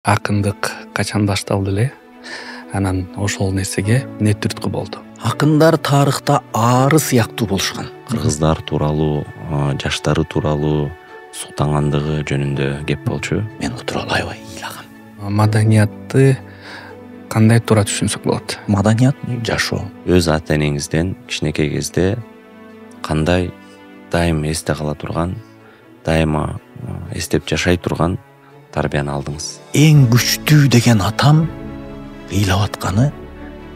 Акындык качан башталды эле? Анан ошол нерсеге эмне түрткү болду? Акындар тарыхта ары сыяктуу болушкан. Кыргыздар тууралуу, жаштары тууралуу суктангандыгы жөнүндө кеп болчу. Мен отура албай ыйлагам. Маданиятты кандай туура түшүнсөк болот? Маданият жашоо. Өз ата энеңизден кичинекей кезде кандай дайым эсте кала турган, дайыма эстеп жашай турган тарбияны алдыңыз? Эң күчтүү деген атам ыйлап атканы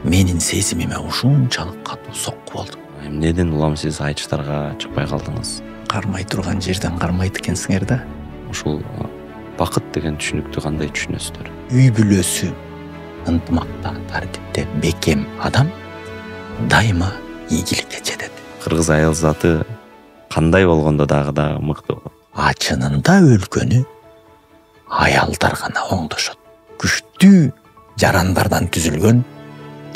менин сезимиме ушунчалык катуу сокку болду. Эмнеден улам сиз айчтарга чыкпай калдыңыз? Кармай турган жерден кармайт экенсиңер да. Ушул бакыт деген түшүнүктү кандай түшүнөсүздөр? Үй бүлөсү ынтымакта, тартипте бекем адам дайыма ийгиликке жетет. Кыргыз аял заты кандай болгондо дагы мыкты болот. Ачынында өлкөнү аялдар гана оңдошот. Күчтүү жарандардан түзүлгөн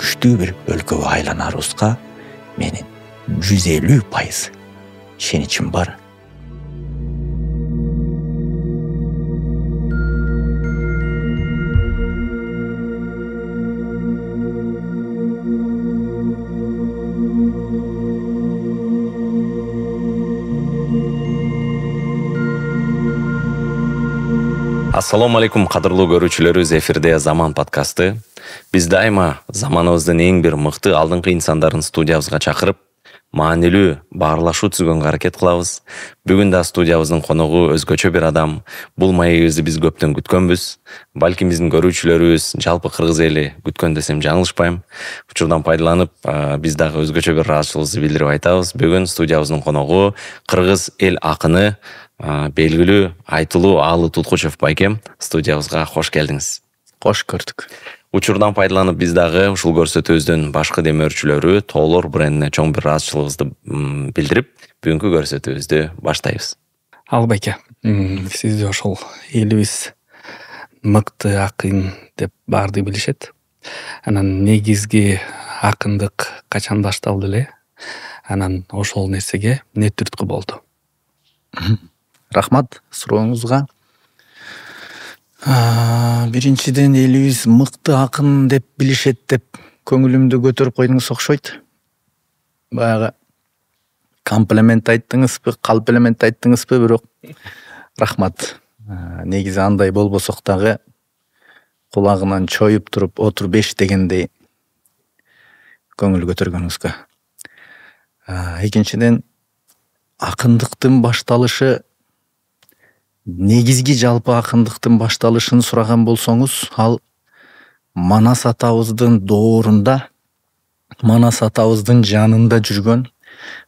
күчтүү бир өлкөгө айланарыбызга менин 150% ишеничим бар. Ассаламу алейкум, кадырлуу көрүүчүлөрүбүз, эфирде Заман подкасты. Биз дайыма заманыбыздын эң бир мыкты алдыңкы инсандарын студиябызга чакырып, маанилүү баарлашуу түзгөнгө аракет кылабыз. Бүгүн да студиябыздын коногу өзгөчө бир адам. Бул маегибизди биз көптөн күткөнбүз. Балким биздин көрүүчүлөрүбүз, жалпы кыргыз эли күткөн десем жаңылышпайм. Учурдан пайдаланып, биз дагы өзгөчө бир ыраазычылыгыбызды билдирип айтабыз. Бүгүн студиябыздын коногу кыргыз эл акыны, белгилүү айтылуу Аалы Туткучев байкем. Студиябызга кош келдиңиз. Кош көрдүк. Учурдан пайдаланып, биз дагы ушул көрсөтүүбүздүн башкы демөөрчүлөрү Тоолор брендине чоң бир ыраазычылыгыбызды билдирип, бүгүнкү көрсөтүүбүздү баштайбыз. Ал байке, сизди ошол элибиз мыкты акын деп баарды билишет. Анан негизги акындык качан башталды эле? Анан ошол нерсеге эмне түрткү болду? Рахмат сурооңузга. Биринчиден элибиз мыкты акын деп билишет деп көңүлүмдү көтөрүп койдуңуз окшойт. Баягы комплимент айттыңызбы, калплимент айттыңызбы, бирок рахмат. Негизи андай болбосок дагы кулагынан чоюп туруп отур 5 дегендей көңүл көтөргөнүңүзгө. Экинчиден акындыктын башталышы, негизги жалпы акындыктын башталышын сураган болсоңуз, ал Манас атабыздын доорунда, Манас атабыздын жанында жүргөн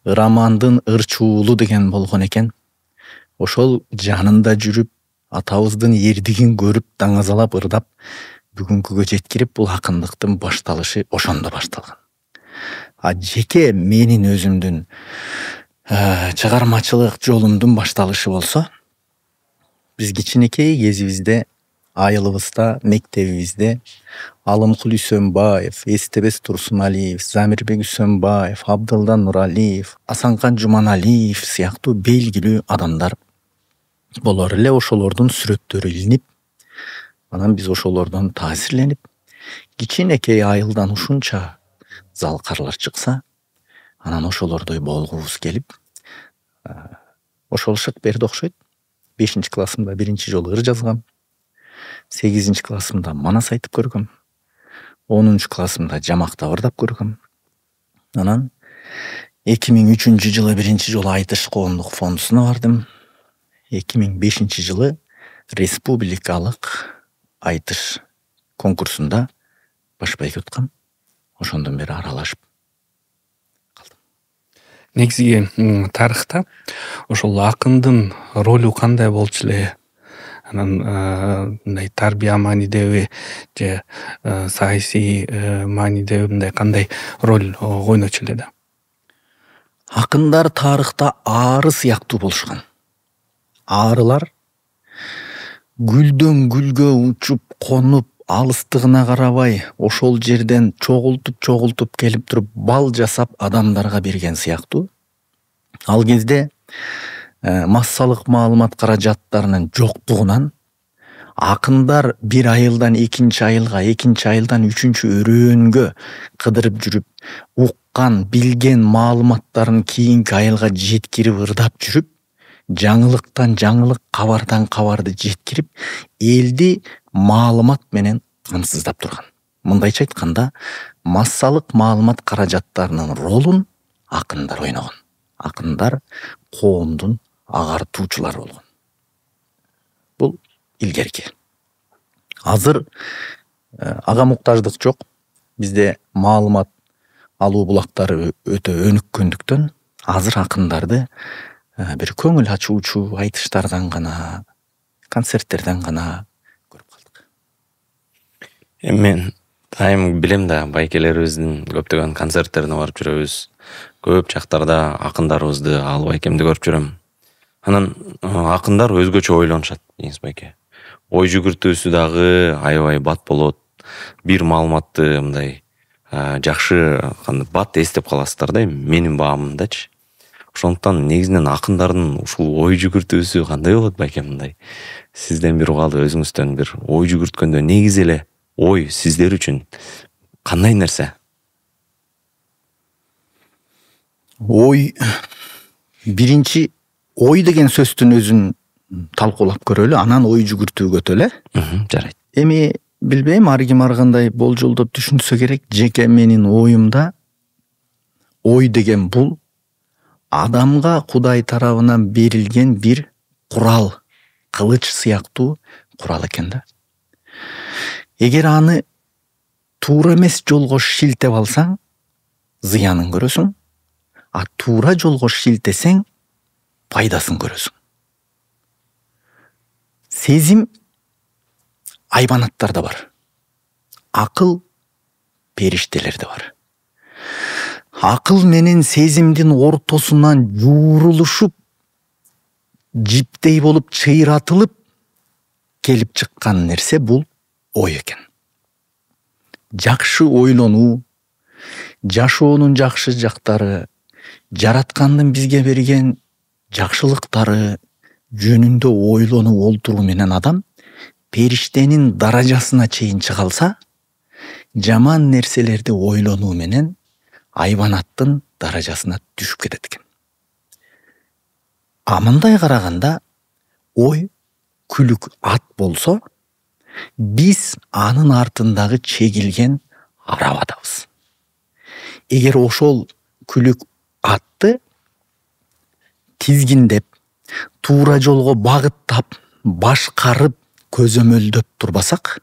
Ырамандын ырчуулу деген болгон экен. Ошол жанында жүрүп, атабыздын эрдигин көрүп, даңазалап, ырдап, бүгүнкүгө жеткирип, бул акындыктын башталышы ошондо башталган. Жеке менин өзүмдүн чыгармачылык жолумдун башталышы болсо, биз кичинекей кезибизде, айылыбызда, мектебибизде Алымкул Үсөнбаев, Эстебес Турсуналиев, Замирбек Үсөнбаев, Абдылдан Нуралиев, Асанкан Жуманалиев сыяктуу белгилүү адамдар болор эле. Ошолордун сүрөттөрү илинип, анан биз ошолордон таасирленип, кичинекей айылдан ушунча залкарлар чыкса, анан ошолордой болгубуз келип, ошол шык берди окшойт. 5 классымда биринчи жолу ыр жазгам. 8 классымда манас айтып көргөм. 10 классымда жамакта ырдап көргөм. Анан 2003 жылы биринчи жолу айтыш коомдук фондусуна бардым. 2005 жылы республикалык айтыш конкурсунда баш байге уткам. Ошондон бери аралашып калдым. Негизги тарыхта ошол акындын ролу кандай болчу эле? Анан мындай тарбия маанидеби же саясий маанидеби мындай кандай роль ойночу эле да? Акындар тарыхта ары сыяктуу болушкан. Арылар гүлдөн гүлгө учуп, конуп, алыстыгына карабай, ошол жерден чогултуп келип туруп бал жасап адамдарга берген сыяктуу. Ал кезде массалык маалымат каражаттарынын жоктугунан Акындар бир айылдан экинчи айылга, экинчи айылдан үчүнчү өрөөнгө кыдырып жүрүп, уккан, билген маалыматтарын кийинки айылга жеткирип ырдап жүрүп, жаңылыктан жаңылык, кабардан кабарды жеткирип, элди маалымат менен камсыздап турган. Мындайча айтканда, массалык маалымат каражаттарынын ролун акындар ойногон. Акындар коомдун агартуучулары болгон. Бул илгерки. Азыр ага муктаждык жок. Бизде маалымат алуу булактары өтө өнүккөндүктөн азыр акындарды бир көңүл ачуучу айтыштардан гана, концерттерден гана көрүп калдык. Мен дайым билем да, байкелерибиздин көптөгөн концерттерине барып жүрөбүз. Көп жактарда акындарыбызды алып байкемди көрүп жүрөм. Анан акындар өзгөчө ойлонушат, Деңиз байке. Ой жүгүртүүсү дагы аябай бат болот. Бир маалыматты мындай жакшы бат эстеп каласыздар да, менин баамымдачы. Ошондуктан негизинен акындардын ушул ой жүгүртүүсү кандай болот байке мындай? Сизден бир угалы өзүңүздөн бир ой жүгүрткөндө негизи эле ой сиздер үчүн кандай нерсе? Ой, биринчи ой деген сөздүн өзүн талкуулап көрөлү, анан ой жүгүртүүгө өтөлү. Жарайт. Эми билбейм, ар ким ар кандай болжолдоп түшүнсө керек. Жеке менин оюмда ой деген бул адамга Кудай тарабынан берилген бир курал, кылыч сыяктуу курал экен да. Эгер аны туура эмес жолго шилтеп алсаң, зыянын көрөсүң, а туура жолго шилтесең, пайдасын көрөсүң. Сезим айбанаттарда бар. Акыл периштелерде бар. Акыл менен сезимдин ортосунан жуурулушуп, жиптей болуп чыйратылып келип чыккан нерсе бул ой экен. Жакшы ойлонуу, жашоонун жакшы жактары, жараткандын бизге берген жакшылыктары жөнүндө ойлонуп олтуруу менен адам периштенин даражасына чейин чыга алса, жаман нерселерди ойлонуу менен айбанаттын даражасына түшүп кетет экен. А мындай караганда ой күлүк ат болсо, биз анын артындагы чегилген арабадабыз. Эгер ошол күлүк атты тизгиндеп, туура жолго багыттап, башкарып, көзөмөлдөп турбасак,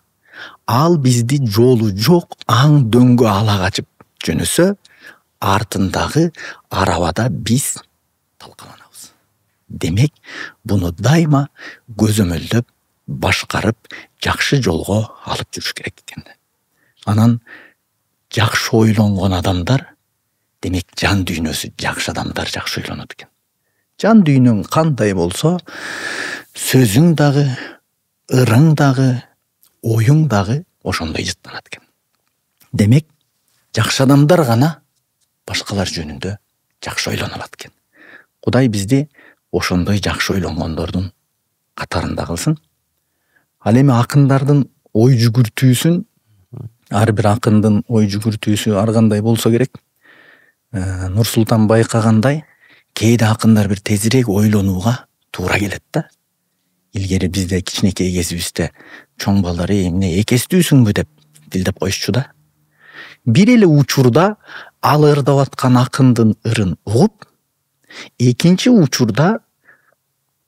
ал бизди жолу жок аң дөңгө ала качып жөнөсө, артындагы арабада биз талкаланабыз. Демек, буну дайыма көзөмөлдөп, башкарып, жакшы жолго алып жүрүш керек экен. Анан жакшы ойлонгон адамдар, демек жан дүйнөсү жакшы адамдар жакшы ойлонот экен. Жан дүйнөң кандай болсо, сөзүң дагы, ырың дагы, оюң дагы ошондой жыттанат экен. Демек, жакшы адамдар гана башкалар жөнүндө жакшы ойлоно алат экен. Кудай бизди ошондой жакшы ойлонгондордун катарында кылсын. Ал эми акындардын ой жүгүртүүсүн, ар бир акындын ой жүгүртүүсү ар кандай болсо керек. Нурсултан байкагандай, кээде акындар бир тезирээк ойлонууга туура келет да. Илгери бизде кичинекей кезибизде чоң балдар эмне экестүүсүңбү деп дилдеп коюшчу да. Бир эле учурда ал ырдап аткан акындын ырын угуп, экинчи учурда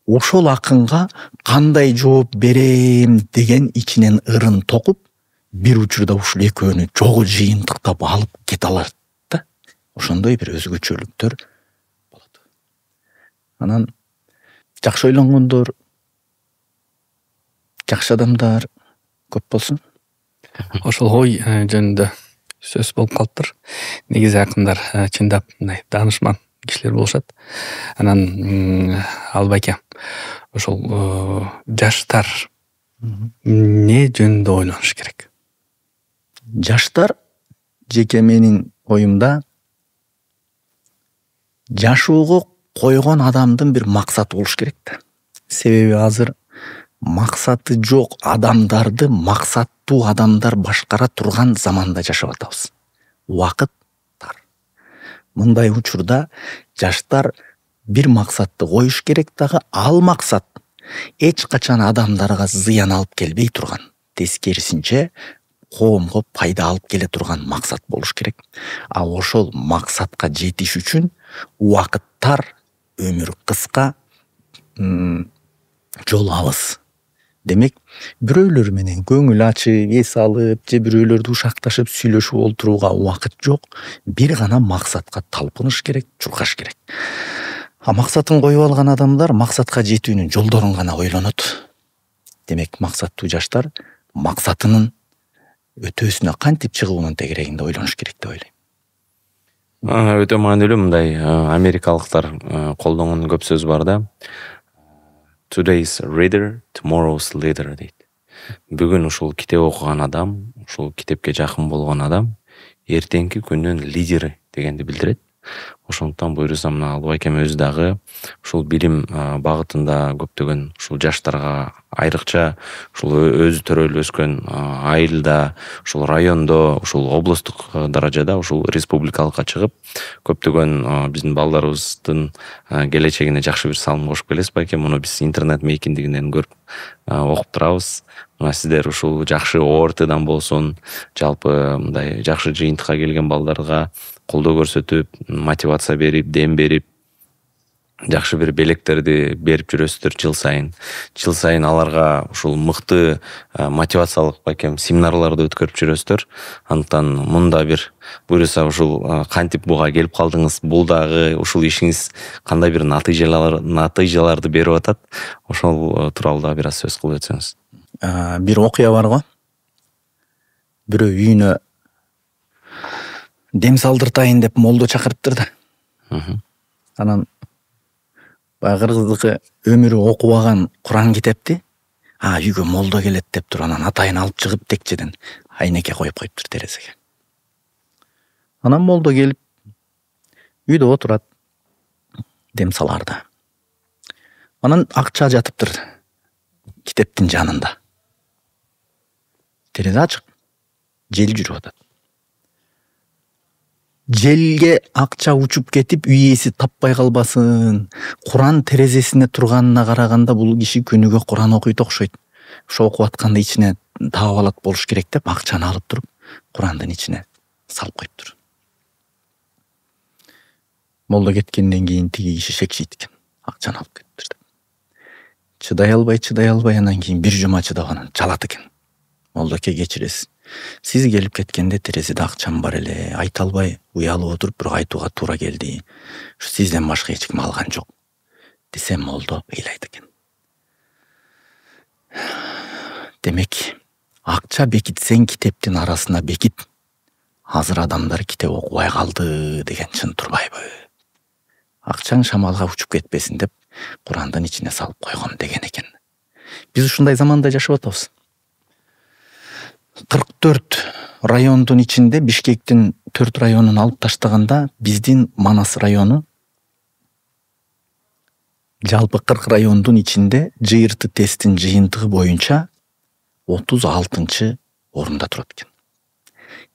ошол акынга кандай жооп берем деген ичинен ырын токуп, бир учурда ушул экөөнү чогуу жыйынтыктап алып кете алат да. Ошондой бир өзгөчөлүктөр болот. Анан жакшы ойлонгондор, жакшы адамдар көп болсун. Ошол ой жөнүндө сөз болуп калыптыр. Негизи акындар чындап мындай даанышман кишилер болушат. Анан Албайке, ошол жаштар эмне жөнүндө ойлонуш керек? Жаштар, жеке менин оюмда, жашоого койгон адамдын бир максаты болуш керек да. Себеби азыр максаты жок адамдарды максаттуу адамдар башкара турган заманда жашап атабыз. Убакыт тар. Мындай учурда жаштар бир максатты коюш керек дагы, ал максат эч качан адамдарга зыян алып келбей турган, тескерисинче коомго пайда алып келе турган максат болуш керек. А ошол максатка жетиш үчүн убакыт тар, өмүр кыска, жол алыс. Демек, бирөөлөр менен көңүл ачып, эс алып, же бирөөлөрдү ушакташып сүйлөшүп олтурууга убакыт жок. Бир гана максатка талпыныш керек, чуркаш керек. А максатын коюп алган адамдар максатка жетүүнүн жолдорун гана ойлонот. Демек, максаттуу жаштар максатынын өтөөсүнө кантип чыгуунун тегерегинде ойлонуш керек деп ойлойм. Өтө маанилүү. Мындай америкалыктар колдонгон көп сөз бар да. Today's reader, tomorrow's leader дейт. Бүгүн ушул китеп окуган адам, ушул китепке жакын болгон адам эртеңки күндүн лидери дегенди билдирет. Ошондуктан буюрса мына Албай экен өзү дагы ушул билим багытында көптөгөн ушул жаштарга, айрыкча ушул өзү төрөлүп өскөн айылда, ушул райондо, ушул облустук даражада, ушул республикалыкка чыгып көптөгөн биздин балдарыбыздын келечегине жакшы бир салым кошуп келесиз байке. Муну биз интернет мейкиндигинен көрүп окуп турабыз. Мына сиздер ушул жакшы ОРТдан болсун, жалпы мындай жакшы жыйынтыкка келген балдарга колдоо көрсөтүп, мотивация берип, дем берип, жакшы бир белектерди берип жүрөсүздөр жыл сайын. Жыл сайын аларга ушул мыкты мотивациялык байкем семинарларды өткөрүп жүрөсүздөр. Андыктан мында бир буюрса ушул кантип буга келип калдыңыз, бул дагы ушул ишиңиз кандай бир натыйжаларды берип атат, ошол тууралуу да бир аз сөз кылып өтсөңүз. Бир окуя бар го. Бирөө үйүнө дем салдыртайын деп молдо чакырыптыр да. Анан баягы кыргыздыкы өмүрү окубаган Куран китепти үйгө молдо келет деп туруп анан атайын алып чыгып текчеден айнеке коюп коюптур терезеге. Анан молдо келип үйдө отурат, дем саларда. Анан акча жатыптыр китептин жанында. Терезе ачык, жел жүрүп атат. Желге акча учуп кетип, үй ээси таппай калбасын. Куран терезесине турганына караганда бул киши күнүгө Куран окуйт окшойт. Ошо окуп атканда ичине таап алат болуш керек деп акчаны алып туруп Курандын ичине салып коюптур. Молдо кеткенден кийин тиги киши шекшийт экен. Акчаны алып кетиптир деп. Чыдай албай анан кийин бир жума чыдап анан жалат экен. Молдоке кечиресиз. Сиз келип кеткенде терезеде акчам бар эле, айта албай уялып отуруп бирок айтууга туура келди. Ушу сизден башка эч ким алган жок. Десе молдо ыйлайт экен. Демек, акча бекитсең китептин арасына бекит. Азыр адамдар китеп окубай калды деген чын турбайбы? Акчаң шамалга учуп кетпесин деп Курандын ичине салып койгон деген экен. Биз ушундай заманда жашап атабыз. 44 райондун ичинде Бишкектин 4 районун алып таштаганда биздин Манас району жалпы 40 райондун ичинде ЖРТ тесттин жыйынтыгы боюнча 36 орунда турат экен.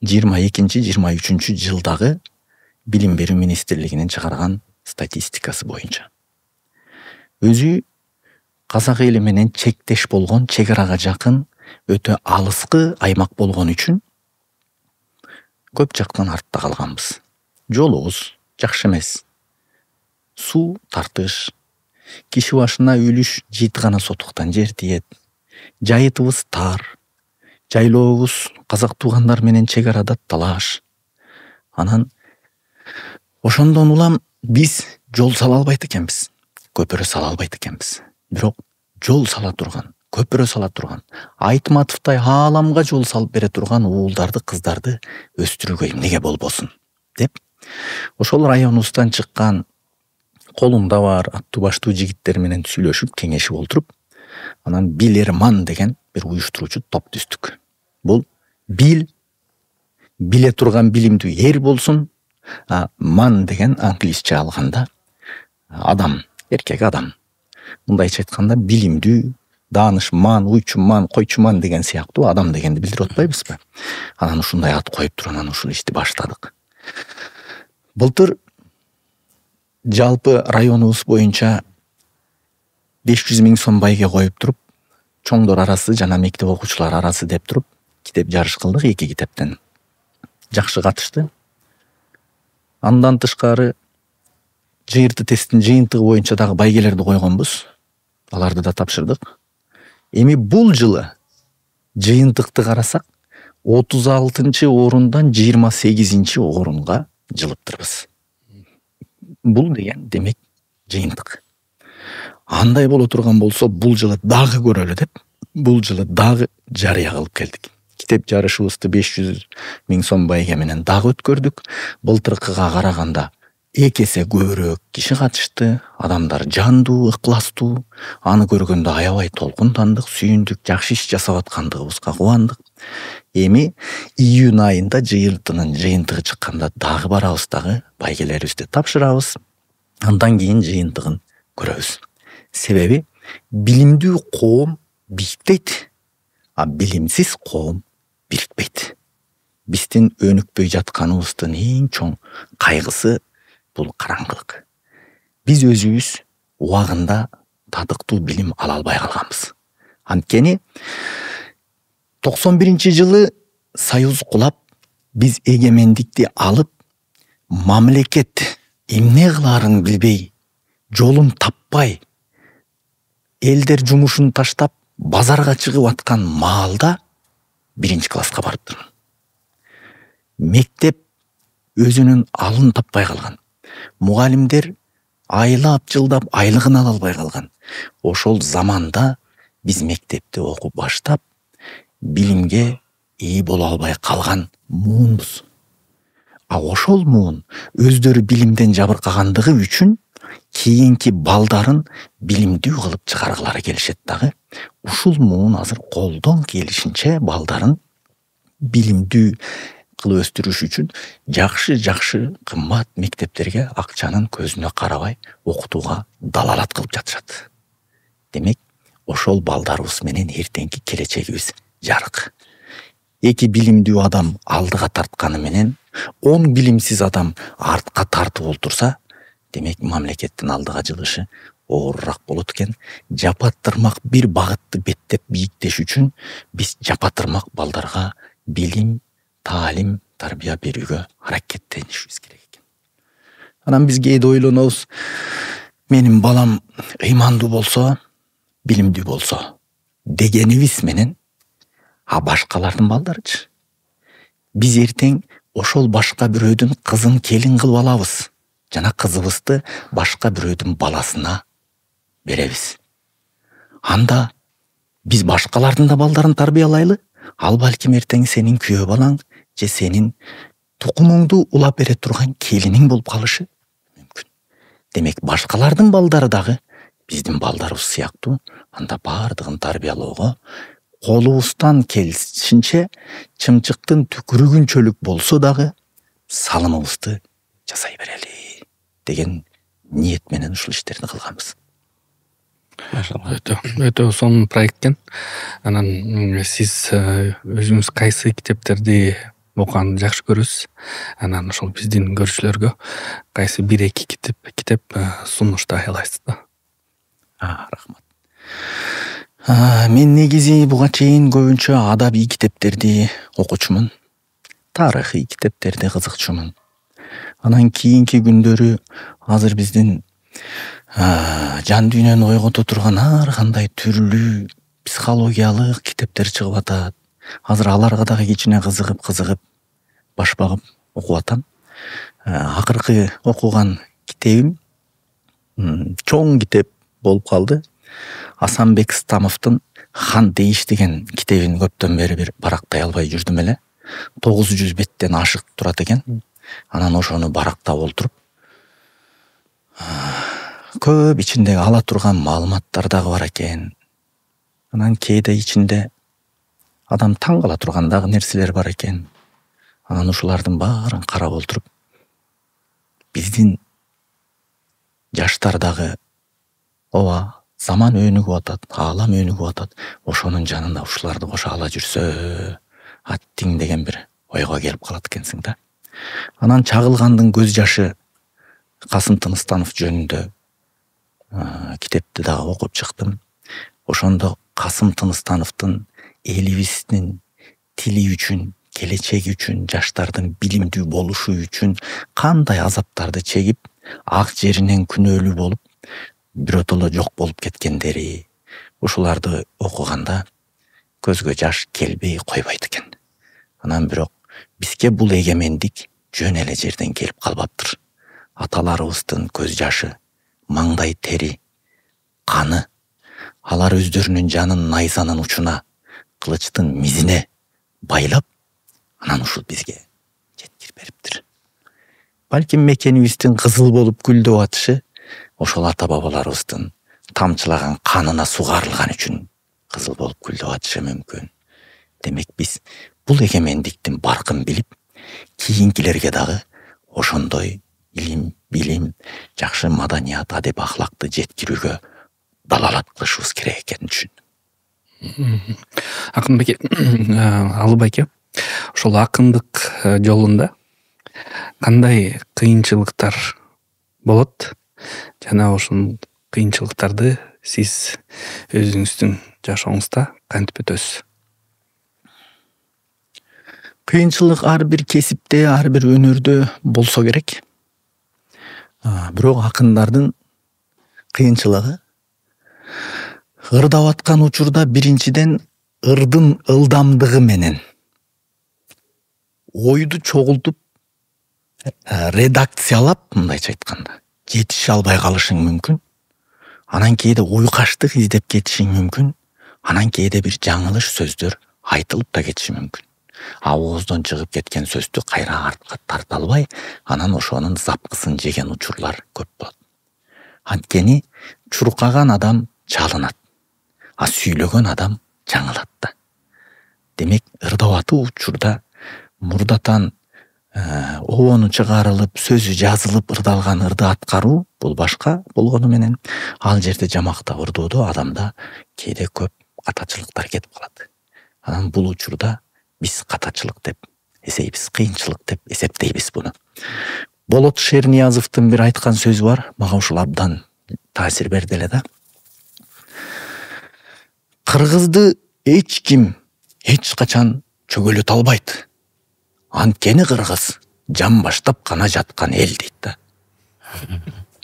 22-23 жылдагы Билим берүү министрлигинин чыгарган статистикасы боюнча. Өзү казак эли менен чектеш болгон, чек арага жакын, өтө алыскы аймак болгон үчүн көп жактан артта калганбыз. Жолубуз жакшы эмес. Суу тартыш, киши башына үлүш 7 гана сотуктан жер тиет. Жайытыбыз тар. Жайлообуз казак туугандар менен чек арада талаш. Анан ошондон улам биз жол сала албайт экенбиз. Көпүрө сала албайт экенбиз. Бирок жол сала турган, көпүрө сала турган, Айтматовтай ааламга жол салып бере турган уулдарды, кыздарды өстүрүүгө эмнеге болбосун деп ошол районубуздан чыккан колунда бар аттуу баштуу жигиттер менен сүйлөшүп, кеңешип олтуруп, анан Билерман деген бир уюштуруучу топ түздүк. Бул биле турган билимдүү эр болсун, ман деген англисче алганда адам, эркек адам. Мындайча айтканда билимдүү, даанышман, уйчуман, койчуман деген сыяктуу адам дегенди билдирип атпайбызбы? Анан ушундай ат коюп туруп анан ушул ишти баштадык. Былтыр жалпы районубуз боюнча 500 000 сом байге коюп туруп, чоңдор арасы жана мектеп окуучулары арасы деп туруп китеп жарыш кылдык. 2 китептен жакшы катышты. Андан тышкары жыйырты тесттин жыйынтыгы боюнча дагы байгелерди койгонбуз. Аларды да тапшырдык. Эми бул жылы жыйынтыкты карасак 36-орундан 28-орунга жылыптырбыз. Бул деген демек жыйынтык. Андай боло турган болсо бул жылы дагы көрөлү деп, бул жылы дагы жарыя кылып келдик. Китеп жарышыбызды 500 000 сом байге менен дагы өткөрдүк. Былтыркыга караганда 2 эсе көбүрөөк киши катышты, адамдар жандуу, ыкластуу. Аны көргөндө аябай толкундандык, сүйүндүк, жакшы иш жасап аткандыгыбызга кубандык. Эми июнь айында жыйыртынын жыйынтыгы чыкканда дагы барабыз, дагы байгелерибизди тапшырабыз. Андан кийин жыйынтыгын көрөбүз. Себеби билимдүү коом бийиктейт, а билимсиз коом бирикпейт. Биздин өнүкпөй жатканыбыздын эң чоң кайгысы бул караңгылык. Биз өзүбүз убагында татыктуу билим ала албай калганбыз. Анткени 91-жылы союз кулап, биз эгемендикти алып, мамлекет эмне кылаарын билбей, жолун таппай, элдер жумушун таштап базарга чыгып аткан маалда 1-класска барыптырмын. Мектеп өзүнүн алын таппай калган. Мугалимдер айлап жылдап айлыгын ала албай калган. Ошол заманда биз мектепти окуп баштап, билимге ээ боло албай калган муунбуз. А ошол муун өздөрү билимден жабыркагандыгы үчүн кийинки балдарын билимдүү кылып чыгаргылары келишет дагы. Ушул муун азыр колдон келишинче балдарын билимдүү кылып өстүрүш үчүн жакшы кымбат мектептерге акчанын көзүнө карабай окутууга далалат кылып жатышат. Демек, ошол балдарыбыз менен эртеңки келечегибиз жарык. 2 билимдүү адам алдыга тартканы менен 10 билимсиз адам артка тартып олтурса, демек мамлекеттин алдыга жылышы оорураак болот экен. Жапа-тырмак бир багытты беттеп бийиктеш үчүн биз жапа-тырмак балдарга билим, таалим, тарбия берүүгө аракеттенишибиз керек экен. Анан биз кээде ойлонобуз, менин балам ыймандуу болсо, билимдүү болсо дегенибиз менен, а башкалардын балдарычы? Биз эртең ошол башка бирөөдүн кызын келин кылып алабыз жана кызыбызды башка бирөөдүн баласына беребиз. Анда биз башкалардын да балдарын тарбиялайлы, ал балким эртең сенин күйөө балаң же сенин тукумуңду улап бере турган келиниң болуп калышы мүмкүн. Демек, башкалардын балдары дагы биздин балдарыбыз сыяктуу, анда бардыгын тарбиялоого колубуздан келишинче чымчыктын түкүрүгүнчөлүк болсо дагы салымыбызды жасай берели деген ниет менен ушул иштерди кылганбыз. Өтө сонун проект экен. Анан сиз өзүңүз кайсы китептерди окуганды жакшы көрөсүз? Анан ошол биздин көрүүчүлөргө кайсы 1-2 китеп сунуштай аласыз да? Рахмат. Мен негизи буга чейин көбүнчө адабий китептерди окучумун, тарыхый китептерди кызыкчумун. Анан кийинки күндөрү азыр биздин жан дүйнөнү ойгото турган ар кандай түрлүү психологиялык китептер чыгып атат. Азыр аларга дагы кичине кызыгып, баш багып окуп атам. Акыркы окуган китебим чоң китеп болуп калды. Асанбек Стамовдун Хан Дейиш деген китебин көптөн бери бир барактай албай жүрдүм эле. 900 беттен ашык турат экен. Анан ошону барактап олтуруп, көп ичинде ала турган маалыматтар дагы бар экен. Анан кээде ичинде адам таң кала турган дагы нерселер бар экен. Анан ушулардын баарын карап олтуруп, биздин жаштар дагы ооба заман өнүгүп атат, аалам өнүгүп атат. Ошонун жанында ушуларды кошо ала жүрсө аттиң деген бир ойго келип калат экенсиң да. Анан Чагылгандын көз жашы Касым Тыныстанов жөнүндө китепти дагы окуп чыктым. Ошондо Касым Тыныстановдун элибиздин тили үчүн, келечеги үчүн, жаштардын билимдүү болушу үчүн кандай азаптарды чегип, ак жеринен күнөөлүү болуп, биротоло жок болуп кеткендери, ушуларды окуганда көзгө жаш келбей койбойт экен. Анан бирок бизге бул эгемендик жөн эле жерден келип калбаптыр. Аталарыбыздын көз жашы, маңдай тери, каны, алар өздөрүнүн жанын найзанын учуна, кылычтын мизине байлап, анан ушул бизге жеткирип бериптир. Балким мекенибиздин кызыл болуп гүлдөп атышы ошол ата бабаларыбыздын тамчылаган канына сугарылган үчүн кызыл болуп гүлдөп атышы мүмкүн. Демек биз бул эгемендиктин баркын билип, кийинкилерге дагы ошондой илим, билим, жакшы маданият, адеп, ахлакты жеткирүүгө далалат кылышыбыз керек экенин түшүндүм. Акынбек Алып байке, ошол акындык жолунда кандай кыйынчылыктар болот жана ошол кыйынчылыктарды сиз өзүңүздүн жашооңузда кантип өтөсүз? Кыйынчылык ар бир кесипте, ар бир өнөрдө болсо керек. Бирок акындардын кыйынчылыгы ырдап аткан учурда биринчиден ырдын ылдамдыгы менен ойду чогултуп редакциялап, мындайча айтканда, жетише албай калышың мүмкүн. Анан кээде уйкаштык издеп кетишиң мүмкүн. Анан кээде бир жаңылыш сөздөр айтылып да кетиши мүмкүн. Ооздон чыгып кеткен сөздү кайра артка тарта албай, анан ошонун запкысын жеген учурлар көп болот. Анткени чуркаган адам чалынат, а сүйлөгөн адам жаңылат да. Демек, ырдап атуу учурда мурдатан обону чыгарылып, сөзү жазылып ырдалган ырды аткаруу бул башка болгону менен, ал жерде жамактап ырдоодо адамда кээде көп катачылыктар кетип калат. Анан бул учурда биз катачылык деп эсейбиз, кыйынчылык деп эсептейбиз буну. Болот Шерниязовдун бир айткан сөзү бар, мага ушул абдан таасир берди эле да. Кыргызды эч ким эч качан чөгөлөтө албайт. Анткени кыргыз жан баштап гана жаткан эл дейт да.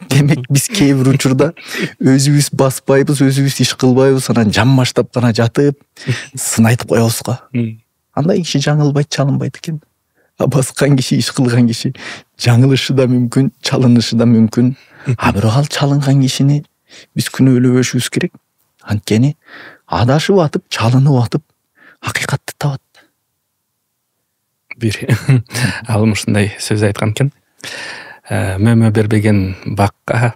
Демек биз кээ бир учурда өзүбүз баспайбыз, өзүбүз иш кылбайбыз, анан жан баштап гана жатып, сын айтып коебуз го. Андай киши жаңылбайт, чалынбайт экен. Баскан киши, иш кылган киши жаңылышы да мүмкүн, чалынышы да мүмкүн. Бирок ал чалынган кишини биз күнөөлөбөшүбүз керек. Анткени адашып атып, чалынып атып, акыйкатты табат. Бир алым ушундай сөз айткан экен. Мөмө бербеген бакка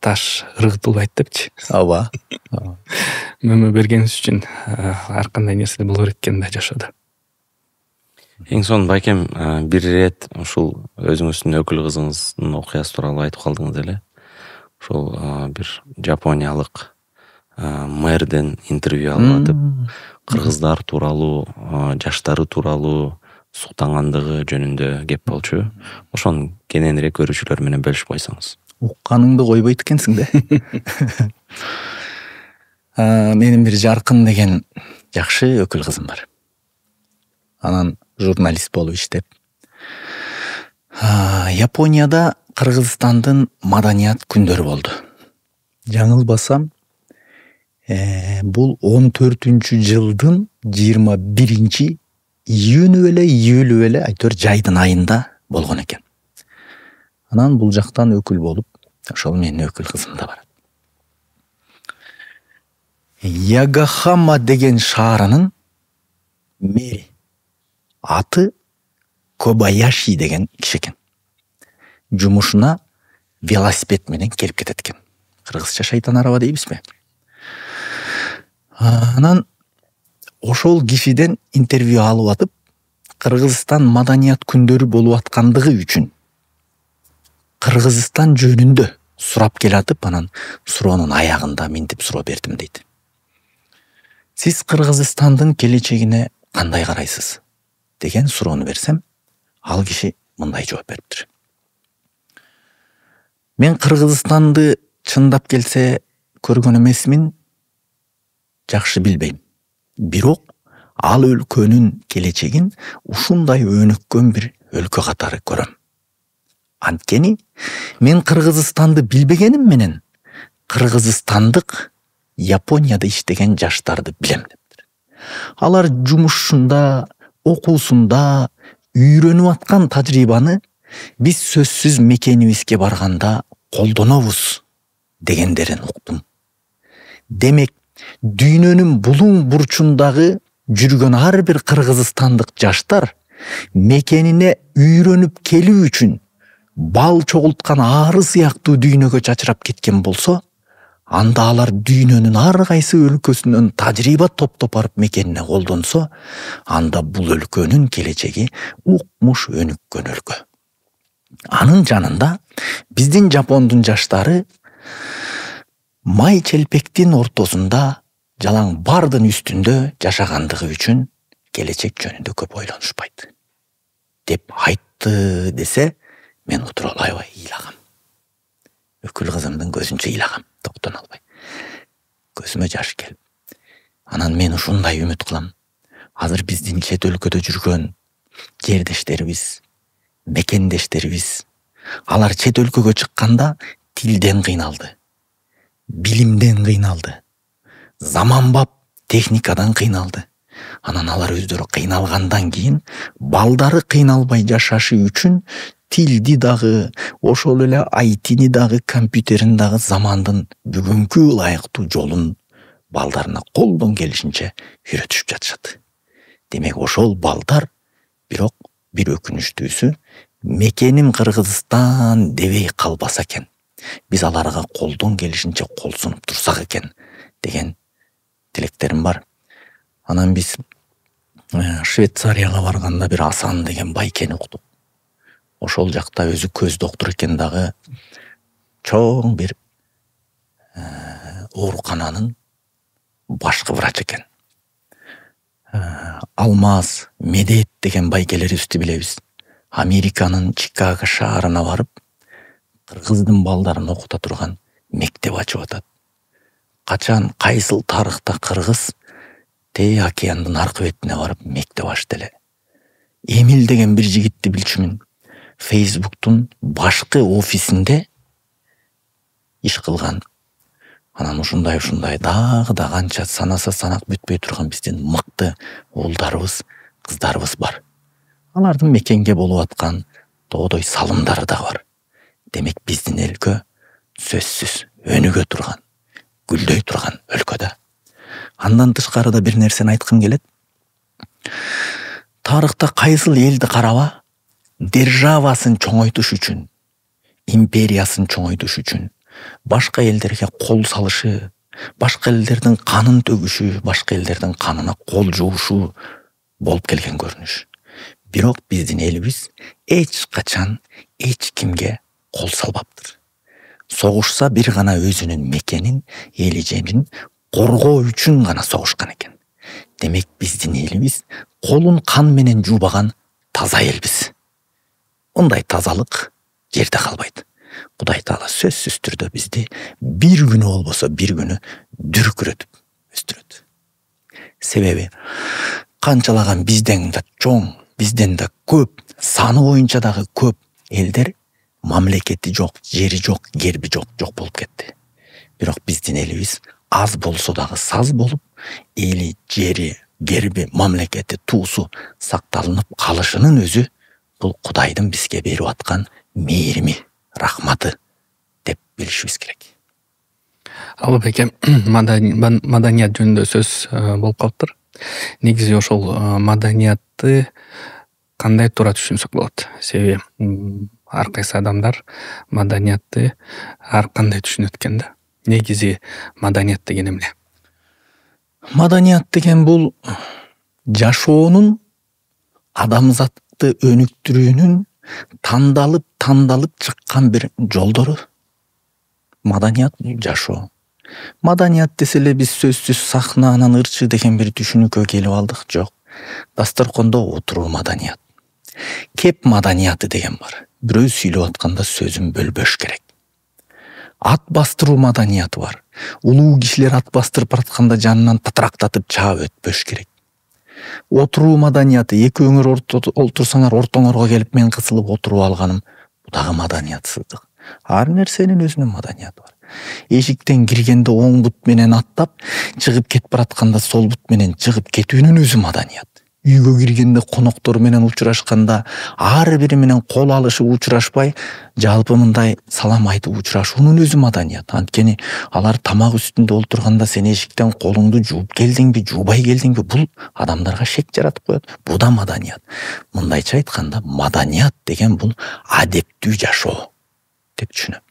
таш ыргытылбайт депчи. Ооба. Мөмө бергенибиз үчүн ар кандай нерсе боло берет экен да жашоодо. Эң сонун байкем, бир ирет ушул өзүңүздүн өкүл кызыңыздын окуясы тууралуу айтып калдыңыз эле. Ушул бир жапониялык мэрден интервью алып атып, кыргыздар тууралуу, жаштары тууралуу суктангандыгы жөнүндө кеп болчу. Ошону кененирээк көрүүчүлөр менен бөлүшүп койсоңуз. Укканыңды койбойт экенсиң да. Менин бир Жаркын деген жакшы өкүл кызым бар. Анан журналист болуп иштеп. Японияда Кыргызстандын маданият күндөрү болду. Жаңылбасам, бул 14-жылдын 21 июль эле айтор жайдын айында болгон экен. Анан бул жактан өкүл болуп, ошол менин өкүл кызым да барат. Ягахама деген шаарынын мэри, аты Кобаяши деген киши экен. Жумушуна велосипед менен келип кетет экен. Кыргызча шайтан араба дейбизби? Анан ошол кишиден интервью алып атып, Кыргызстан маданият күндөрү болуп аткандыгы үчүн Кыргызстан жөнүндө сурап келатып, анан суроонун аягында минтип суроо бердим дейт. Сиз Кыргызстандын келечегине кандай карайсыз деген суроону берсем, ал киши мындай жооп бериптир. Мен Кыргызстанды чындап келсе көргөн эмесмин, жакшы билбейм. Бирок ал өлкөнүн келечегин ушундай өнүккөн бир өлкө катары көрөм. Анткени мен Кыргызстанды билбегеним менен кыргызстандык Японияда иштеген жаштарды билем дептир. Алар жумушунда, окуусунда үйрөнүп аткан тажрыйбаны биз сөзсүз мекенибизге барганда колдонобуз дегендерин уктум. Демек, дүйнөнүн булуң бурчундагы жүргөн ар бир кыргызстандык жаштар мекенине үйрөнүп келүү үчүн бал чогулткан ары сыяктуу дүйнөгө чачырап кеткен болсо, анда алар дүйнөнүн ар кайсы өлкөсүнөн тажрыйба топтоп барып мекенине колдонсо, анда бул өлкөнүн келечеги укмуш өнүккөн өлкө. Анын жанында биздин Жапондун жаштары май челпектин ортосунда жалаң бардын үстүндө жашагандыгы үчүн келечек жөнүндө көп ойлонушпайт деп айтты десе, мен отура албай ыйлагам. Өкүл кызымдын көзүнчө ыйлагам, токтоно албай. Көзүмө жаш келип. Анан мен ушундай үмүт кылам. Азыр биздин чет өлкөдө жүргөн жердештерибиз, мекендештерибиз, алар чет өлкөгө чыкканда тилден кыйналды, билимден кыйналды, заманбап техникадан кыйналды. Анан алар өздөрү кыйналгандан кийин балдары кыйналбай жашашы үчүн тилди дагы, ошол эле айтини дагы, компьютерин дагы замандын бүгүнкү ылайыктуу жолун балдарына колдон келишинче үйрөтүшүп жатышат. Демек, ошол балдар бирок бир өкүнүчтүүсү мекеним Кыргызстан дебей калбаса экен. Биз аларга колдон келишинче кол сунуп турсак экен деген тилектерим бар. Анан биз Швейцарияга барганда бир Асан деген байкени уктук. Ошол жакта өзү көз доктур экен дагы, чоң бир оорукананын башкы врач экен. Алмаз, Медет деген байкелерибизди билебиз. Американын Чикаго шаарына барып, кыргыздын балдарын окута турган мектеп ачып атат. Качан, кайсыл тарыхта кыргыз Тей океандын аркы бетине барып мектеп ачты эле. Эмил деген бир жигитти билчүмүн. Фейсбуктун башкы офисинде иш кылган. Анан ушундай дагы да канча санаса санак бүтпөй турган биздин мыкты уулдарыбыз, кыздарыбыз бар. Алардын мекенге болуп аткан тоодой салымдары да бар. Демек, биздин өлкө сөзсүз өнүгө турган, гүлдөй турган өлкөдө. Андан тышкарыда бир нерсени айткым келет. Тарыхта кайсыл элди караба, державасын чоңойтуш үчүн, империясын чоңойтуш үчүн башка элдерге кол салышы, башка элдердин канын төгүшү, башка элдердин канына кол жуушу болуп келген көрүнүш. Бирок биздин элибиз эч качан эч кимге кол салбаптыр. Согушса бир гана өзүнүн мекенин, эли жерин коргоо үчүн гана согушкан экен. Демек, биздин элибиз колун кан менен жуубаган таза элбиз. Ондай тазалык жерде калбайт. Кудай Таала сөзсүз түрдө бизди бир күнү болбосо бир күнү дүркүрөтүп өстүрөт. Себеби канчалаган бизден да чоң, бизден да көп, саны боюнча дагы көп элдер мамлекети жок, жери жок, герби жок болуп кетти. Бирок биздин элибиз аз болсо дагы саз болуп, эли, жери, герби, мамлекети, туусу сакталынып калышынын өзү бул Кудайдын бизге берип аткан мээрими, рахматы деп билишибиз керек. Ал беке, маданият жөнүндө сөз болуп калыптыр. Негизи ошол маданиятты кандай туура түшүнсөк болот? Себеби ар кайсы адамдар маданиятты ар кандай түшүнөт экен да. Негизи маданият деген эмне? Маданият деген бул жашоонун, адамзатты өнүктүрүүнүн тандалып чыккан бир жолдору. маданият бул жашоо. Маданият десе эле биз сөзсүз сахна анан ырчы деген бир түшүнүккө келип алдык. Жок. Дасторкондо отуруу маданият. Кеп маданияты деген бар. Бирөө сүйлөп атканда сөзүн бөлбөш керек. Ат бастыруу маданияты бар. Улуу кишилер ат бастырып баратканда жанынан татырактатып чаап өтпөш керек. Отуруу маданияты, экөөңөр олтурсаңар ортоңорго келип мен кысылып отуруп алганым, бул дагы маданиятсыздык. Ар нерсенин өзүнүн маданияты бар. Эшиктен киргенде оң бут менен аттап, чыгып кетип баратканда сол бут менен чыгып кетүүнүн өзү маданият. Үйгө киргенде коноктор менен учурашканда ар бири менен кол алышып учурашпай, жалпы мындай салам айтып учурашуунун өзү маданият. Анткени алар тамак үстүндө олтурганда сен эшиктен колуңду жууп келдиңби, жуубай келдиңби, бул адамдарга шек жаратып коет. Бул да маданият. Мындайча айтканда, маданият деген бул адептүү жашоо деп түшүнөм.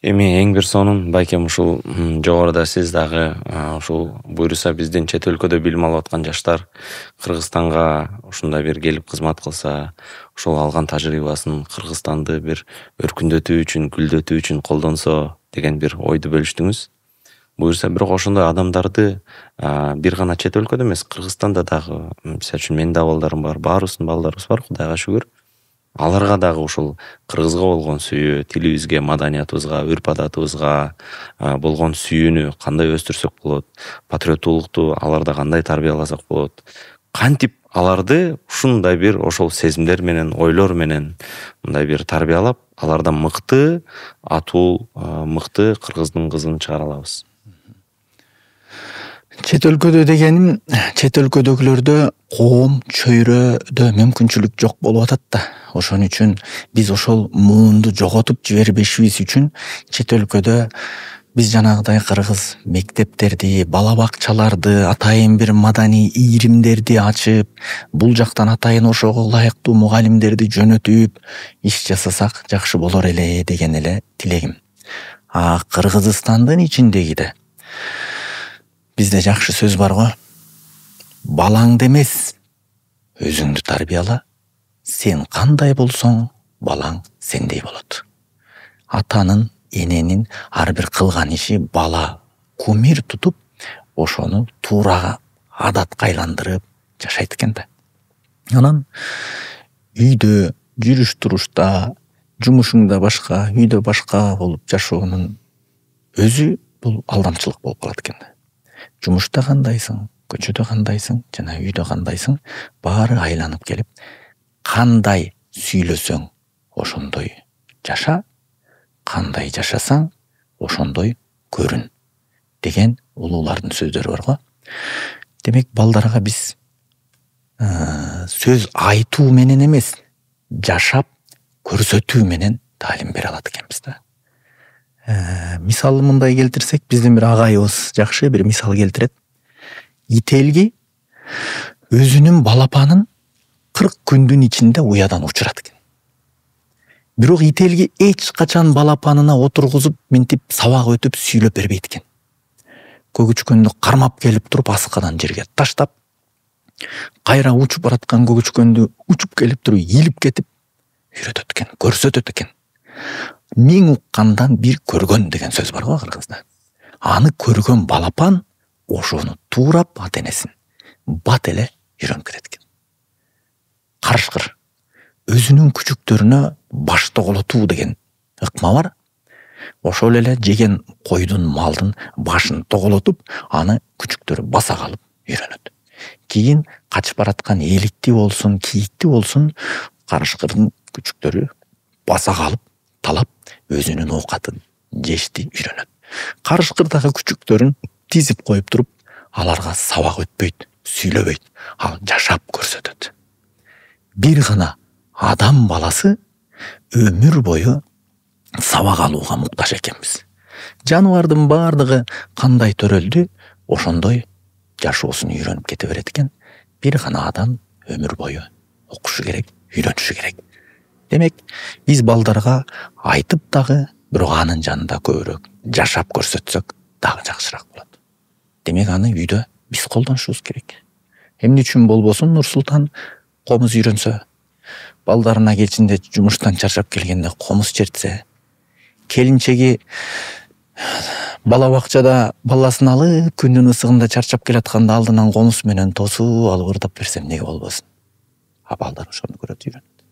Эми эң бир сонун байкем ушул жогоруда сиз дагы ушул буюрса биздин чет өлкөдө билим алып аткан жаштар Кыргызстанга ушундай бир келип кызмат кылса, ушул алган тажрыйбасын Кыргызстанды бир өркүндөтүү үчүн, гүлдөтүү үчүн колдонсо деген бир ойду бөлүштүңүз. Буюрса бирок ошондой адамдарды бир гана чет өлкөдө эмес, Кыргызстанда дагы, мисалы үчүн менин да балдарым бар, баарыбыздын балдарыбыз бар, Кудайга шүгүр. Аларга дагы ушул кыргызга болгон сүйүү, тилибизге, маданиятыбызга, үрп-адатыбызга болгон сүйүүнү кандай өстүрсөк болот, патриоттуулукту аларда кандай тарбияласак болот, кантип аларды ушундай бир ошол сезимдер менен, ойлор менен мындай бир тарбиялап, алардан мыкты атуу, мыкты кыргыздын кызын чыгара алабыз. Чет өлкөдө дегеним, чет өлкөдөгүлөрдө коом чөйрөдө мүмкүнчүлүк жок болуп атат да. Ошон үчүн биз ошол муунду жоготуп жибербешибиз үчүн чет өлкөдө биз жанагыдай кыргыз мектептерди, бала бакчаларды, атайын бир маданий ийримдерди ачып, бул жактан атайын ошого ылайыктуу мугалимдерди жөнөтүп иш жасасак жакшы болор эле деген эле тилегим. Кыргызстандын ичиндеги бизде жакшы сөз бар го. Балаңды эмес, өзүңдү тарбияла. Сен кандай болсоң, балаң сендей болот. Атанын, эненин ар бир кылган иши бала кумир тутуп, ошону туура адатка айландырып жашайт экен да. Анан үйдө, жүрүш турушта, жумушуңда башка, үйдө башка болуп жашоонун өзү бул алдамчылык болуп калат экен да. Жумушта кандайсың, көчөдө кандайсың, жана үйдө кандайсың, баары айланып келип, кандай сүйлөсөң, ошондой жаша, кандай жашасаң, ошондой көрүн деген улуулардын сөздөрү бар го. Демек, балдарга биз сөз айтуу менен эмес, жашап көрсөтүү менен таалим бере алат экенбиз да. Мисалы мындай келтирсек, биздин бир агайыбыз жакшы бир мисал келтирет. Ителги өзүнүн балапанын 40 күндүн ичинде уядан учурат экен. Бирок ителги эч качан балапанына отургузуп, минтип сабак өтүп сүйлөп бербейт экен. Көгүчкөндү кармап келип туруп аскадан жерге таштап, кайра учуп бараткан көгүчкөндү учуп келип туруп ийилип кетип үйрөтөт экен, көрсөтөт экен. Миң уккандан бир көргөн деген сөз бар го кыргызда. Аны көргөн балапан ошону туурап ата-энесин бат эле үйрөнүп кетет экен. Карышкыр өзүнүн күчүктөрүнө баш тоголотуу деген ыкма бар. Ошол эле жеген койдун, малдын башын тоголотуп, аны күчүктөрү баса калып үйрөнөт. Кийин качып бараткан эликти болсун, кийикти болсун, карышкырдын күчүктөрү баса калып, талап өзүнүн оокатын жешти үйрөнөт. Карышкыр дагы күчүктөрүн тизип коюп туруп, аларга сабак өтпөйт, сүйлөбөйт, ал жашап көрсөтөт. Бир гана адам баласы өмүр бою сабак алууга муктаж экенбиз. Жаныбардын баардыгы кандай төрөлдү, ошондой жашоосун үйрөнүп кете берет экен. Бир гана адам өмүр бою окушу керек, үйрөнүшү керек. Демек, биз балдарга айтып дагы, бирок анын жанында көбүрөөк жашап көрсөтсөк дагы жакшыраак болот. Демек, аны үйдө биз колдонушубуз керек. Эмне үчүн болбосун, Нурсултан комуз үйрөнсө, балдарына кечинде жумуштан чарчап келгенде комуз чертсе, келинчеги бала бакчада баласын алып күндүн ысыгында чарчап келатканда алдынан комуз менен тосуп алып ырдап берсем эмнеге болбосун. Балдар ошону көрөт, үйрөнөт.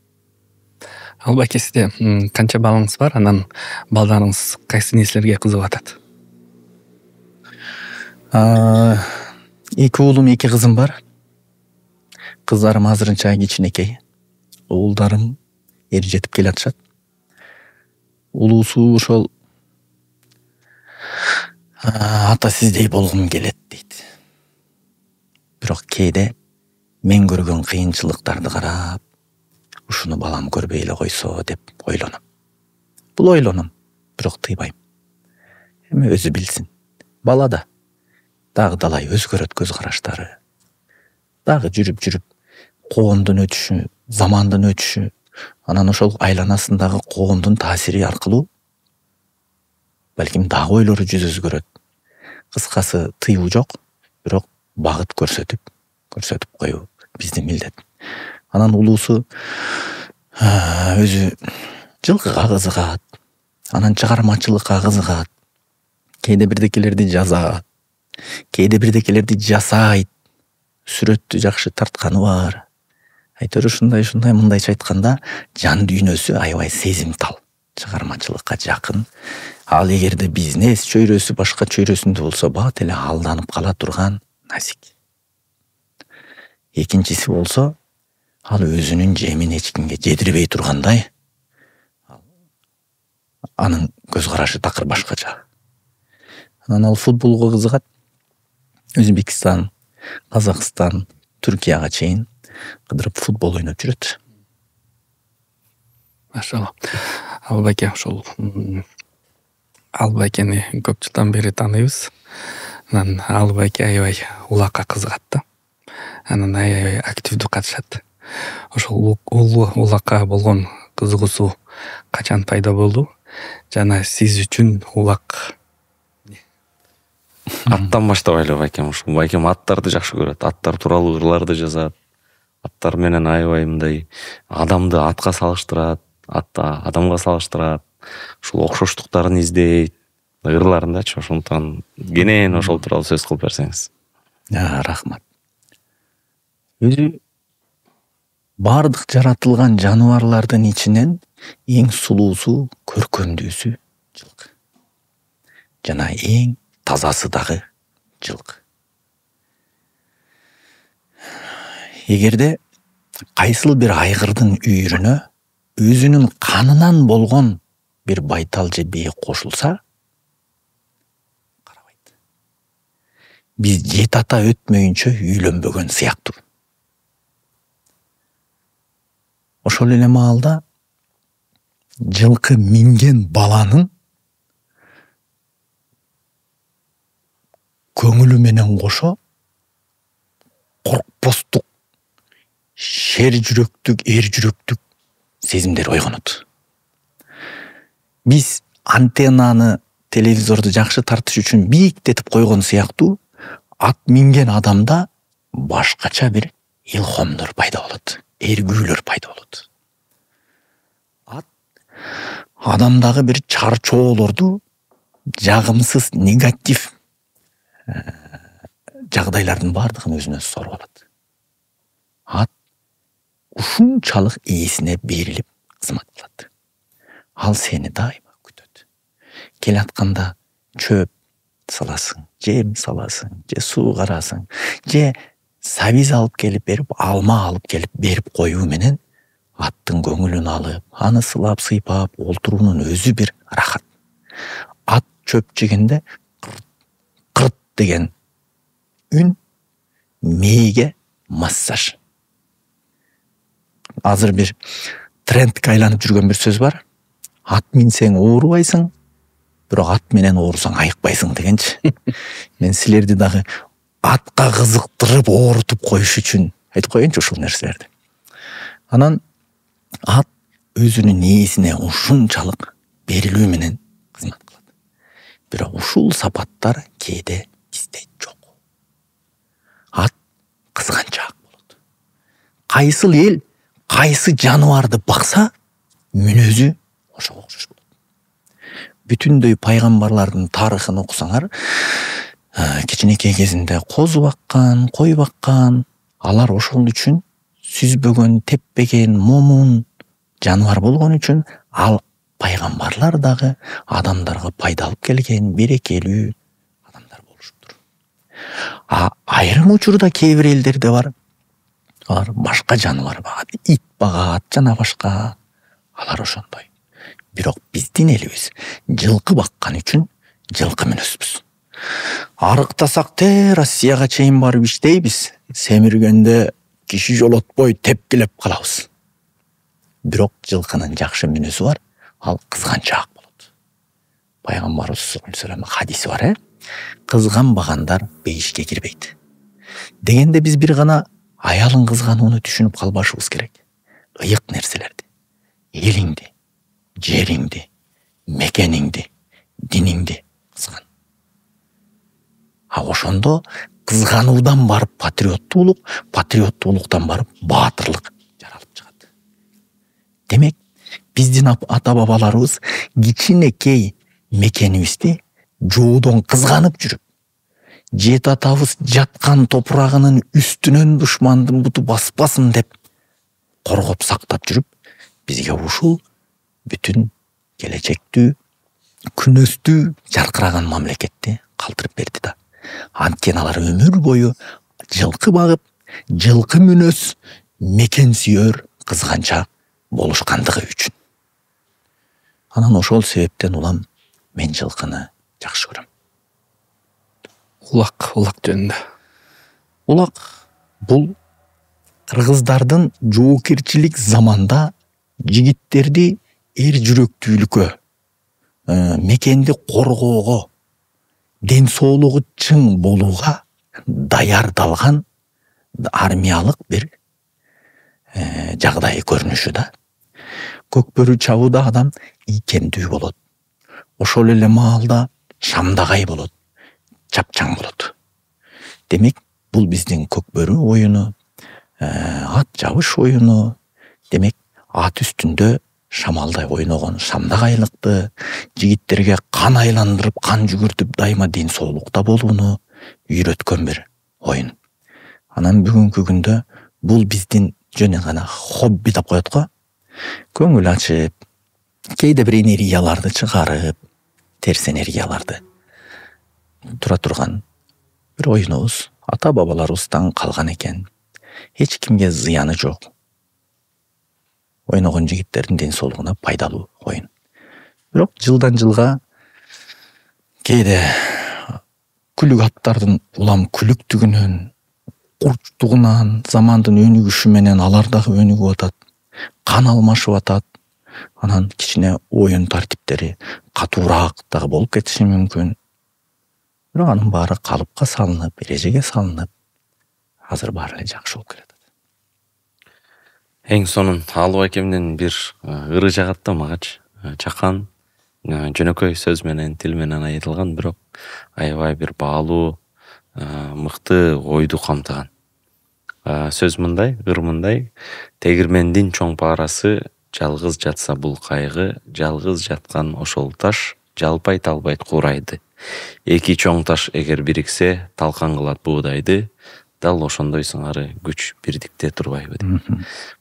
Албаке, сизде канча балаңыз бар? Анан балдарыңыз кайсы нерселерге кызыгып атат? 2 уулум, 2 кызым бар. Кыздарым азырынча кичинекей. Уулдарым эр жетип келатышат. Улуусу ошол ата сиздей болгум келет дейт. Бирок кээде мен көргөн кыйынчылыктарды карап, ушуну балам көрбөй эле койсо деп ойлоном. Бул ойлоном, бирок тыйбайм. Эми өзү билсин. Бала да дагы далай өзгөрөт көз караштары. Дагы жүрүп коомдун өтүшү, замандын өтүшү, анан ошол айланасындагы коомдун таасири аркылуу балким дагы ойлору жүз өзгөрөт. Кыскасы тыюу жок, бирок багыт көрсөтүп коюу биздин милдет. Анан улуусу өзү жылкыга кызыгат, анан чыгармачылыкка кызыгат, кээде бирдекелерди жазат, кээде бирдекелерди жасайт, сүрөттү жакшы тартканы бар. Айтор ушундай мындайча айтканда жан дүйнөсү аябай сезимтал, чыгармачылыкка жакын. Ал эгерде бизнес чөйрөсү башка чөйрөсүндө болсо бат эле алданып кала турган насик. Экинчиси болсо, ал өзүнүн жемин эч кимге жедирбей тургандай. Анын көз карашы такыр башкача. Анан ал футболго кызыгат. Өзбекстан, Казакстан, Түркияга чейин кыдырып футбол ойноп жүрөт. Машалла. Албаке, ошол Албакени көп жылдан бери тааныйбыз. Анан Албаке аябай улакка кызыгат да. Анан аябай активдүү катышат. Ошол улакка болгон кызыгуусу качан пайда болду? Жана сиз үчүн улак Аттан баштабайлы байкем. Ушул байкем аттарды жакшы көрөт. Аттар тууралуу ырларды жазат. Аттар менен аябай мындай адамды атка салыштырат, атта адамга салыштырат. Ушул окшоштуктарын издейт, ырларындачы. Ошондуктан кенен ошол тууралуу сөз кылып берсеңиз. Рахмат. Өзү бардык жаратылган жаныбарлардын ичинен эң сулуусу, көркөмдүүсү жылкы. Жана эң тазасы дагы жылкы. Эгерде кайсыл бир айгырдын үйүрүнө өзүнүн канынан болгон бир байтал же бие кошулса, карабайт. Биз 7 ата өтмөйүнчө үйлөнбөгөн сыяктуу. Ошол эле маалда жылкы минген баланын көңүлү менен кошо коркпостук, шер жүрөктүк, эр жүрөктүк сезимдер ойгонот. Биз антеннаны, телевизорду жакшы тартыш үчүн бийиктетип койгон сыяктуу, ат минген адамда башкача бир илхомдор пайда болот, эргүүлөр пайда болот. Ат адамдагы бир чарчоолорду, жагымсыз, негатив жагдайлардын бардыгын өзүнө сорып алат. Ат ушунчалык ээсине берилип кызмат кылат. Ал сени дайыма күтөт. Келатканда чөп саласың, жем саласың, же суу карасың, же сабиз алып келип берип, алма алып келип берип коюу менен аттын көңүлүн алып, аны сылап сыйпап олтуруунун өзү бир рахат. Ат чөп жегенде кырт деген үн мээге массаж. Азыр бир трендке айланып жүргөн бир сөз бар. Ат минсең оорубайсың, бирок ат менен оорусаң айыкпайсың дегенчи. Мен силерди дагы атка кызыктырып оорутуп коюш үчүн айтып коеюнчу ушул нерселерди. Анан ат өзүнүн ээсине ушунчалык берилүү менен кызмат кылат. Бирок ушул сапаттар кээде бизде жок. Ат кызганчаак болот. Кайсыл эл кайсы жаныбарды бакса, мүнөзү ошого окшош болот. бүтүндөй пайгамбарлардын тарыхын окусаңар, кичинекей кезинде козу баккан, кой баккан, алар ошол үчүн сүзбөгөн, теппеген, момун жаныбар болгон үчүн ал пайгамбарлар дагы адамдарга пайда алып келген берекелүү адамдар болушуптур. Айрым учурда кээ бир элдерде бар, алар башка жаныбар багат, ит багат жана башка. Алар ошондой. Бирок биздин элибиз жылкы баккан үчүн жылкы мүнөзбүз. Арыктасак Россияга чейин барып иштейбиз. Семиргенде киши жолотпой тепкилеп калабыз. Бирок жылкынын жакшы мүнөзү бар, ал кызганчаак болот. Пайгамбарыбыз саллаллаху алейхи вассалам хадиси бар, кызганбагандар бейишке кирбейт. Дегенде биз бир гана аялын кызганууну түшүнүп калбашыбыз керек. Ыйык нерселерди, элиңди, жериңди, мекениңди, диниңди кызган. Ошондо кызгануудан барып патриоттуулук, патриоттуулуктан барып баатырлык жаралып чыгат. Демек, биздин ата-бабаларыбыз кичинекей мекенибизди жоодон кызганып жүрүп, жет атабыз жаткан топурагынын үстүнөн душмандын буту баспасын деп коргоп сактап жүрүп, бизге ушул бүтүн келечектүү, күнөстүү, жаркыраган мамлекетти калтырып берди да. Анткени алар өмүр бою жылкы багып, жылкы мүнөз, мекен сүйөр, кызганчаак болушкандыгы үчүн. Анан ошол себептен улам мен жылкыны жакшы көрөм. Улак жөнүндө. Улак бул кыргыздардын жоокерчилик заманда жигиттерди эр жүрөктүүлүккө, мекенди коргоого, ден соолугу чың болууга даярдалган армиялык бир жагдай көрүнүшү да. Көкбөрү чабууда адам ийкемдүү болот. Ошол эле маалда шамдагай болот, чапчаң болот. Демек, бул биздин көкбөрү оюну, ат жабыш оюну. Демек, ат үстүндө шамалдай ойногон шамдагайлыкты, жигиттерге кан айландырып, кан жүгүртүп, дайыма ден соолукта болууну үйрөткөн бир оюн. Анан бүгүнкү күндө бул биздин жөн гана хобби деп коет го. Көңүл ачып, кейде бир энергияларды чыгарып, терс энергияларды тура турган бир оюнубуз ата-бабаларыбыздан калган экен. Эч кимге зыяны жок. Ойногон жигиттердин ден соолугуна пайдалуу оюн. Бирок жылдан жылга кээде күлүк аттардын улам күлүктүгүнөн, курчтугунан, замандын өнүгүшү менен алар дагы өнүгүп атат, кан алмашып атат. Анан кичине оюн тартиптери катуураак дагы болуп кетиши мүмкүн. Бирок анын баары калыпка салынып, эрежеге салынып, азыр баары эле жакшы болуп келатат. Эң сонун Алуу акемден бир ыры жагат да магачы. Чакан жөнөкөй сөз менен, тил менен айтылган, бирок аябай бир баалуу, мыкты ойду камтыган. Сөз мындай, ыр мындай: тегирмендин чоң паарасы жалгыз жатса бул кайгы, жалгыз жаткан ошол таш жалпай талбайт курайды. Эки чоң таш эгер бириксе, талкан кылат буудайды. Дал ошондой сыңары күч бирдикте турбайбы деп.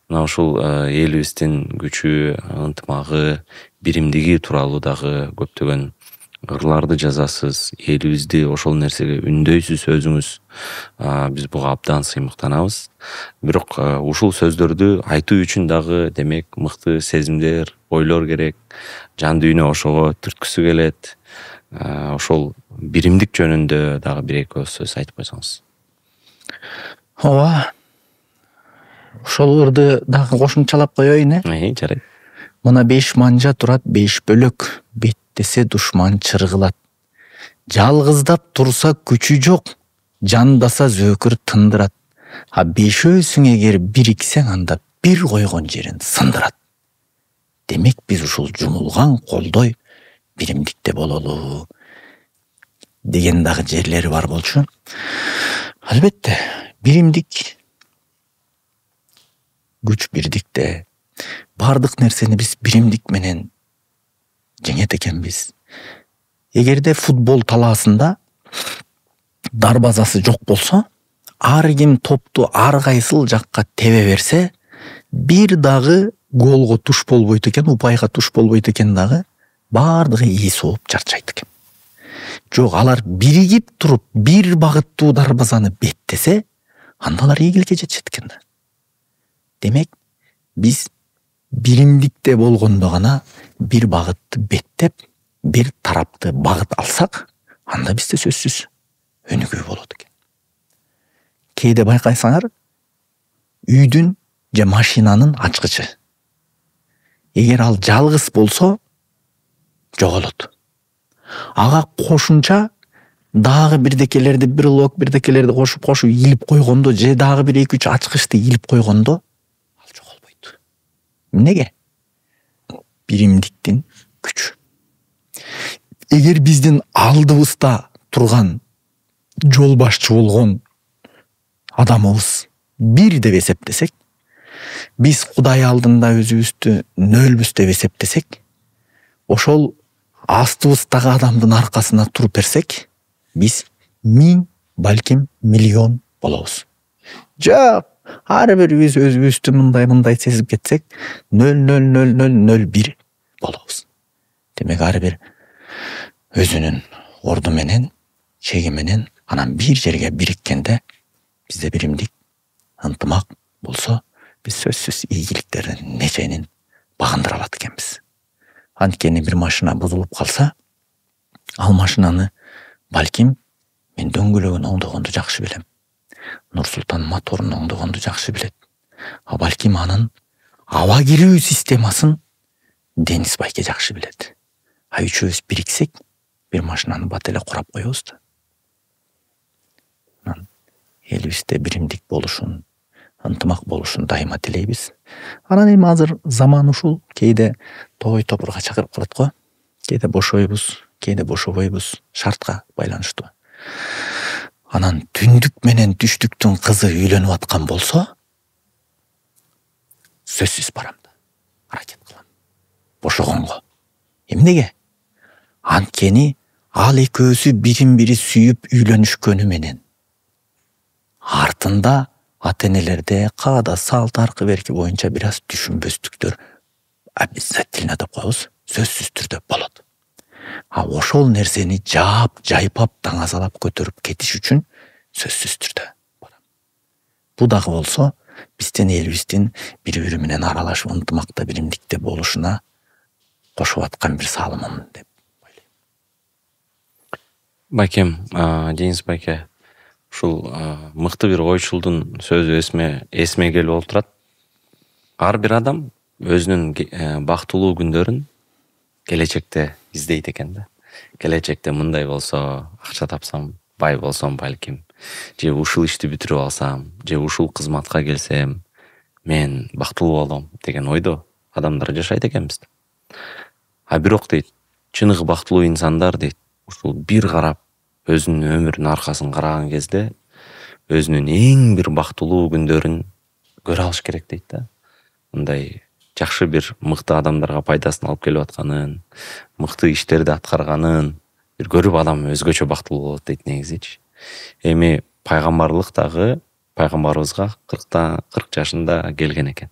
Мына ушул элибиздин күчү, ынтымагы, биримдиги тууралуу дагы көптөгөн ырларды жазасыз. Элибизди ошол нерсеге үндөйсүз өзүңүз. Биз буга абдан сыймыктанабыз. Бирок ушул сөздөрдү айтуу үчүн дагы демек мыкты сезимдер, ойлор керек. Жан дүйнө ошого түрткүсү келет. Ошол биримдик жөнүндө дагы бир эки сөз айтып койсоңуз. Ооба. Ошол ырды дагы кошумчалап коеюн, Жарайт. Мына 5 манжа турат 5 бөлөк, беттесе душман чыргылат. Жалгыздап турса күчү жок, жандаса зөөкүр тындырат. 5-өсүң эгер бириксең, анда бир койгон жерин сындырат. Демек биз ушул жумулган колдой биримдикте бололу деген дагы жерлери бар болчу. Албетте, биримдик, күч бирдикте. Бардык нерсени биз биримдик менен жеңет экенбиз. эгерде футбол талаасында дарбазасы жок болсо, ар ким топту ар кайсыл жакка тебе берсе, бир дагы голго туш болбойт экен, упайга туш болбойт экен дагы, баардыгы ээс болуп чарчайт экен. Жок, алар биригип туруп бир багыттуу дарбазаны беттесе, анда алар ийгиликке жетишет экен да. Демек, биз биримдикте болгондо гана бир багытты беттеп, бир тарапты багыт алсак, анда бизде сөзсүз өнүгүү болот экен. Кээде байкайсаңар, үйдүн же машинанын ачкычы. Эгер ал жалгыз болсо, жоголот. Ага кошумча дагы бирдекелерди, бир лок бирдекелерди кошуп илип койгондо, же дагы бир 2-3 ачкычты илип койгондо, ал жоголбойт. Эмнеге? Биримдиктин күчү. Эгер биздин алдыбызда турган жол башчы болгон адамыбыз бир деп эсептесек, биз Кудай алдында өзүбүздү нөлбүз деп эсептесек, ошол астыбыздагы адамдын аркасына туруп берсек, биз 1000, балким миллион болобуз. Жок, ар бирибиз өзүбүздү мындай сезип кетсек, 0,0001 болобуз. Демек, ар бир өзүнүн орду менен, чеги менен анан бир жерге бириккенде, бизде биримдик, ынтымак болсо, биз сөзсүз ийгиликтердин неченин багындыра алат экенбиз. Анткени бир машина бузулуп калса, ал машинаны балким мен дөңгөлөгүн оңдогонду жакшы билем. Нурсултан моторун оңдогонду жакшы билет. А балким анын аба кирүү системасын Дениз байке жакшы билет. А үчөөбүз бириксек, бир машинаны бат эле курап коебуз да. Элибизде биримдик болушун, ынтымак болушун дайыма тилейбиз. Анан эми азыр заман ушул, кээде той топурга чакырып калат го. Кээде бошойбуз, кээде бошобойбуз, шартка байланыштуу. Анан түндүк менен түштүктүн кызы үйлөнүп аткан болсо, сөзсүз барам да, аракет кылам. Бошогонго. Эмнеге? Анткени ал экөөсү бирин-бири сүйүп үйлөнүшкөнү менен артында ата-энелерде каада салт аркы берки боюнча бир аз түшүнбөстүктөр обязательно деп коебуз, сөзсүз түрдө болот. А ошол нерсени жайпап, таңазалап көтөрүп кетиш үчүн сөзсүз түрдө барам. Бу дагы болсо, биздин элибиздин бири-бири менен аралашып ынтымакта, биримдикте болушуна кошуп аткан бир салымым деп ойлойм. Байкем, Дениз байке, ушул мыкты бир ойчулдун сөзү эсиме келип отурат. Ар бир адам өзүнүн бактылуу күндөрүн келечекте издейт экен да. Келечекте мындай болсо, акча тапсам, бай болсом балким, же ушул ишти бүтүрүп алсам, же ушул кызматка келсем, мен бактылуу болом деген ойдо адамдар жашайт экенбиз. А бирок дейт, чыныгы бактылуу инсандар дейт, ушул бир карап өзүнүн өмүрүнүн аркасын караган кезде өзүнүн эң бир бактылуу күндөрүн көрө алыш керек дейт да. Мындай жакшы бир мыкты адамдарга пайдасын алып келип атканын, мыкты иштерди аткарганын бир көрүп адам өзгөчө бактылуу болот дейт негизичи. Эми пайгамбарлык дагы пайгамбарыбызга 40 жашында келген экен.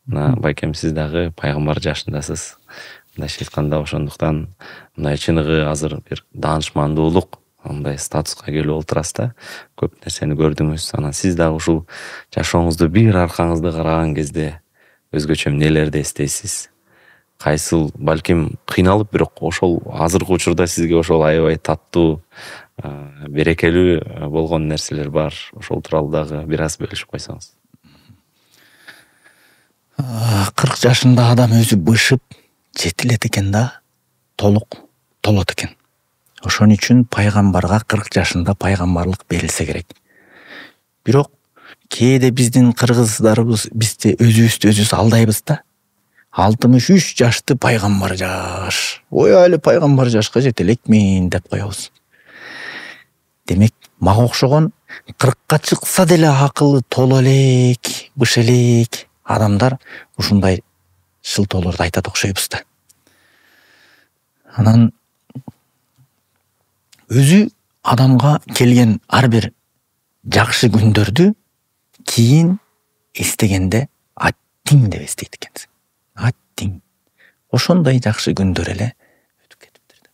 Мына байкем, сиз дагы пайгамбар жашындасыз. Мындайча айтканда, ошондуктан мындай чыныгы азыр бир даанышмандуулук, мындай статуска келип отурасыз да. Көп нерсени көрдүңүз. Анан сиз дагы ушул жашооңузду бир аркаңызды караган кезде өзгөчө нелерди эстейсиз? Кайсыл, балким кыйналып, бирок ошол азыркы учурда сизге ошол аябай таттуу, берекелүү болгон нерселер бар. Ошол тууралуу дагы бир аз бөлүшүп койсоңуз. 40 жашында адам өзү бышып жетилет экен да, толот экен. Ошон үчүн пайгамбарга 40 жашында пайгамбарлык берилсе керек. Бирок кээде биздин кыргыздарыбыз бизди өзүбүз алдайбыз да. 63 жашты пайгамбар жаш. Ой, али пайгамбар жашка жете элекмин деп коебуз. Демек, мага окшогон 40-ка чыкса деле акылы толо элек, быш элек адамдар ушундай шылтоолорду айтат окшойбуз да. Анан өзү адамга келген ар бир жакшы күндөрдү кийин эстегенде аттиң деп эстейт экенсиң. Аттиң. Ошондой жакшы күндөр эле өтүп кетиптир.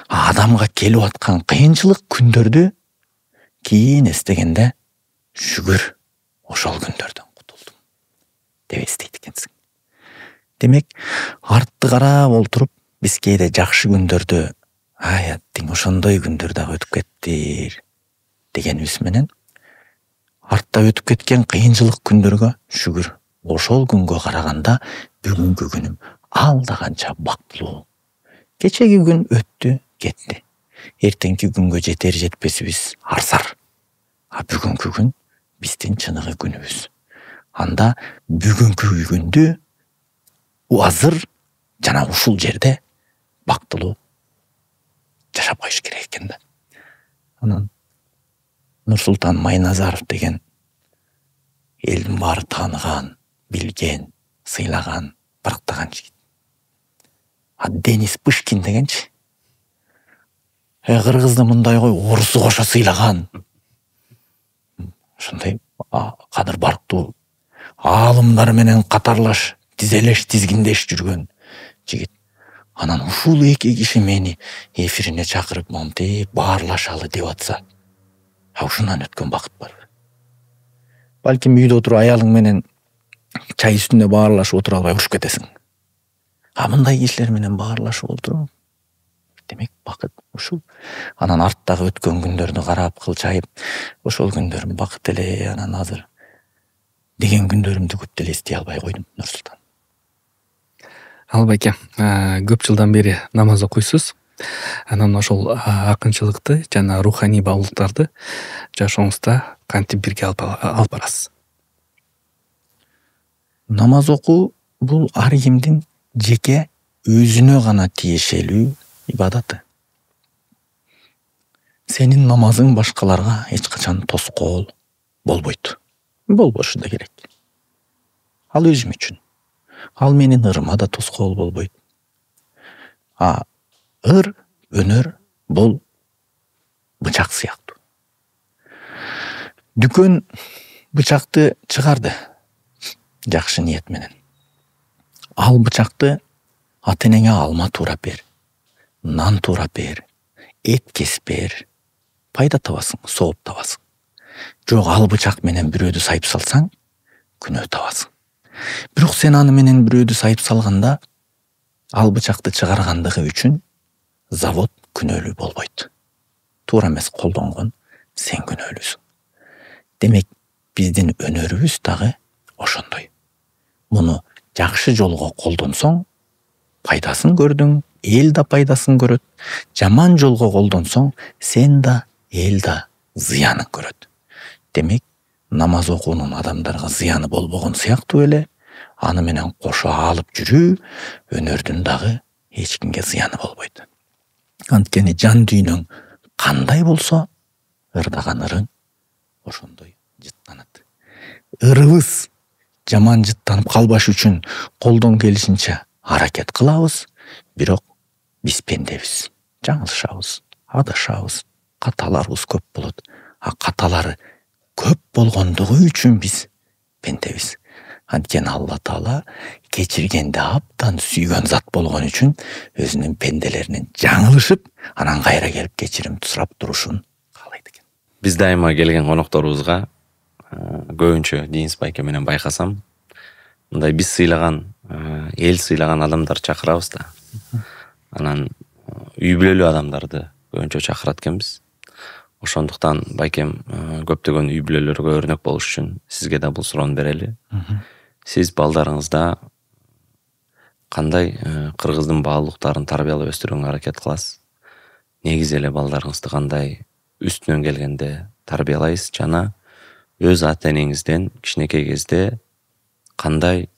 Адамга келип аткан кыйынчылык күндөрдү кийин эстегенде шүгүр, ошол күндөрдөн кутулдум деп эстейт экенсиң. Демек, артты карап олтуруп, биз кээде жакшы күндөрдү ай аттиң ошондой күндөр дагы өтүп кеттир дегенибиз менен артта өтүп кеткен кыйынчылык күндөргө шүгүр, ошол күнгө караганда бүгүнкү күнүм алда канча бактылуу. Кечеги күн өттү, кетти. Эртеңки күнгө жетер жетпесибиз арсар. А бүгүнкү күн биздин чыныгы күнүбүз. Анда бүгүнкү күндү азыр жана ушул жерде бактылуу жашап коюш керек экен да. Анан Нурсултан Майназаров деген элдин баары тааныган, билген, сыйлаган, барктаган жигит. А Денис Пышкин дегенчи, кыргызды мындай кой, орусу кошо сыйлаган. Ошондой кадыр барктуу аалымдар менен катарлаш, тизелеш, тизгиндеш жүргөн жигит. Анан ушул эки киши мени эфирине чакырып монтип баарлашалы деп атса, ушундан өткөн бакыт барбы? Балким үйдө отуруп аялың менен чай үстүндө баарлашып отура албай урушуп кетесиң. Мындай кишилер менен баарлашып отуруп, демек бакыт ушул. Анан арттагы өткөн күндөрдү карап кылчайып, ошол күндөрүм бакыт эле, анан азыр деген күндөрүмдү көп деле эстей албай койдум, Нурсултан. Албайке, көп жылдан бери намаз окуйсуз. Анан ошол акынчылыкты жана руханий баалуулуктарды жашооңузда кантип бирге алып барасыз? Намаз окуу бул ар кимдин жеке өзүнө гана тиешелүү ибадаты. Сенин намазың башкаларга эч качан тоскоол болбойт. Болбошу да керек. Ал өзүм үчүн. Ал менин ырыма да тоскоол болбойт. Ыр, өнөр бул бычак сыяктуу. Дүкөн бычакты чыгарды жакшы ниет менен. Ал бычакты ата-энеңе алма туурап бер, нан туурап бер, эт кесип бер, пайда табасың, сооп табасың. Жок, ал бычак менен бирөөдү сайып салсаң, күнөө табасың. Бирок сен аны менен бирөөдү сайып салганда, ал бычакты чыгаргандыгы үчүн завод күнөөлүү болбойт. Туура эмес колдонгон сен күнөөлүүсүң. Демек, биздин өнөрүбүз дагы ошондой. Муну жакшы жолго колдонсоң, пайдасын көрдүң, эл да пайдасын көрөт. Жаман жолго колдонсоң, сен да, эл да зыянын көрөт. Демек, намаз окуунун адамдарга зыяны болбогон сыяктуу эле, аны менен кошо алып жүрүү өнөрдүн дагы эч кимге зыяны болбойт. Анткени жан дүйнөң кандай болсо, ырдаган ырың ошондой жыттанат. Ырыбыз жаман жыттанып калбаш үчүн колдон келишинче аракет кылабыз, бирок биз пендебиз, жаңылышабыз, адашабыз, каталарыбыз көп болот. Каталары көп болгондугу үчүн биз пендебиз. Анткени Алла Таала кечиргенди абдан сүйгөн зат болгон үчүн өзүнүн пенделеринин жаңылышып, анан кайра келип кечирим сурап турушун каалайт экен. Биз дайыма келген конокторубузга көбүнчө Денис байке менен байкасам, мындай биз сыйлаган, эл сыйлаган адамдар чакырабыз да. Анан үй бүлөлүү адамдарды көбүнчө чакырат экенбиз. Ошондуктан байкем көптөгөн үй бүлөлөргө өрнөк болуш үчүн сизге да бул суроону берели. Сиз балдарыңызда кандай кыргыздын баалуулуктарын тарбиялап өстүрүүгө аракет кыласыз? Негизи эле балдарыңызды кандай үстүнөн келгенде тарбиялайсыз жана өз ата-энеңизден кичинекей кезде кандай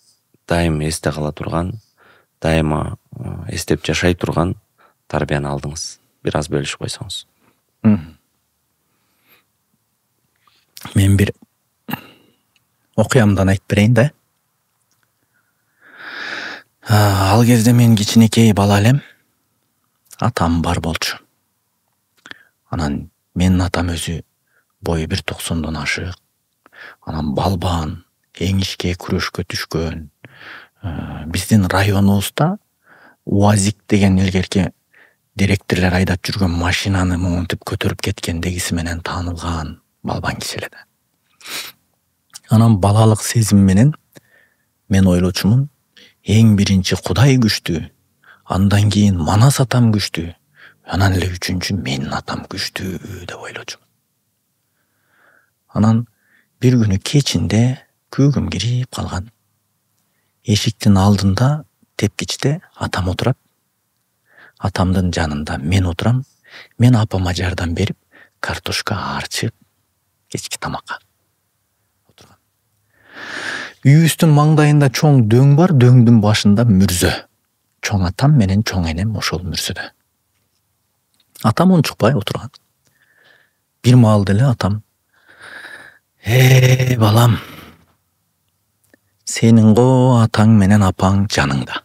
дайым эсте кала турган, дайыма эстеп жашай турган тарбияны алдыңыз? Бир аз бөлүшүп койсоңуз. Мен бир окуямдан айтып берейин да. Ал кезде мен кичинекей бала элем, атам бар болчу. Анан менин атам өзү бою 1,90 ашык. Анан балбан, эң ишке күрөшкө түшкөн. Биздин районубузда УАЗик деген илгерки директорлор айдап жүргөн машинаны монтип көтөрүп кеткендегиси менен таанылган балбан киши эле да. Анан балалык сезим менен мен ойлочумун, эң биринчи Кудай күчтүү, андан кийин Манас атам күчтүү, анан эле үчүнчү менин атам күчтүү деп ойлочумун. Анан бир күнү кечинде күүгүм кирип калган. Эшиктин алдында тепкичте атам отурат. Атамдын жанында мен отурам. Мен апама жардам берип, картошка арчып, кечки тамакка отурган. Үйүбүздүн маңдайында чоң дөң бар, дөңдүн башында мүрзө. Чоң атам менен чоң энем ошол мүрзөдө. Атам унчукпай отурган. Бир маалда эле атам: балам, сенин го атаң менен апаң жаныңда.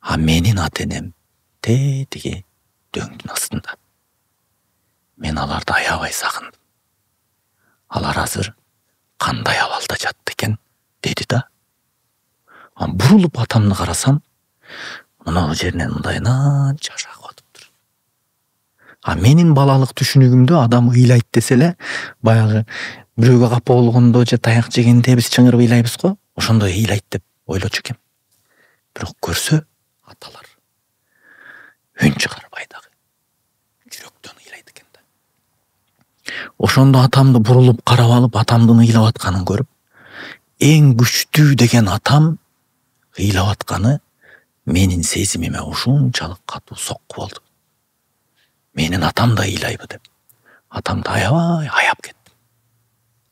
А менин ата энем тетиги дөңдүн астында. Мен аларды аябай сагындым. Алар азыр кандай абалда жатты экен, деди да. Бурулуп атамды карасам, мына жеринен мындайынан жашак атыптыр. Менин балалык түшүнүгүмдө адам ыйлайт десе эле, баягы бирөөгө капа болгондо же таяк жегенде биз чыңырып ыйлайбыз го, ошондой ыйлайт деп ойлочу экем. Бирок көрсө аталар үн чыгарбай дагы жүрөктөн ыйлайт экен да. Ошондо атамды бурулуп карап алып, атамдын ыйлап атканын көрүп, эң күчтүү деген атам ыйлап атканы менин сезимиме ушунчалык катуу сокку болду. Менин атам да ыйлайбы деп, атамды аябай аяп кеттим.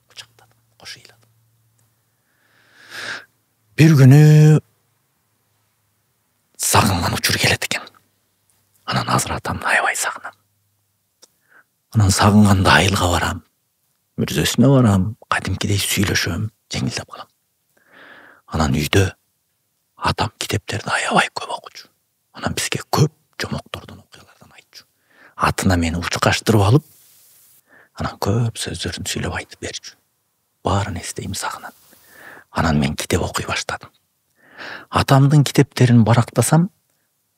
Кучактадым, кош ыйладым. Бир күнү сагынган учур келет экен. Анан азыр атамды аябай сагынам. Анан сагынганда айылга барам, мүрзөсүнө барам, кадимкидей сүйлөшөм, жеңилдеп калам. Анан үйдө атам китептерди аябай көп окучу. Анан бизге көп жомоктордон, окуялардан айтчу. Атына мени учкаштырып алып, анан көп сөздөрүн сүйлөп айтып берчү. Баарын эстейм, сагынам. Анан мен китеп окуй баштадым. Атамдын китептерин барактасам,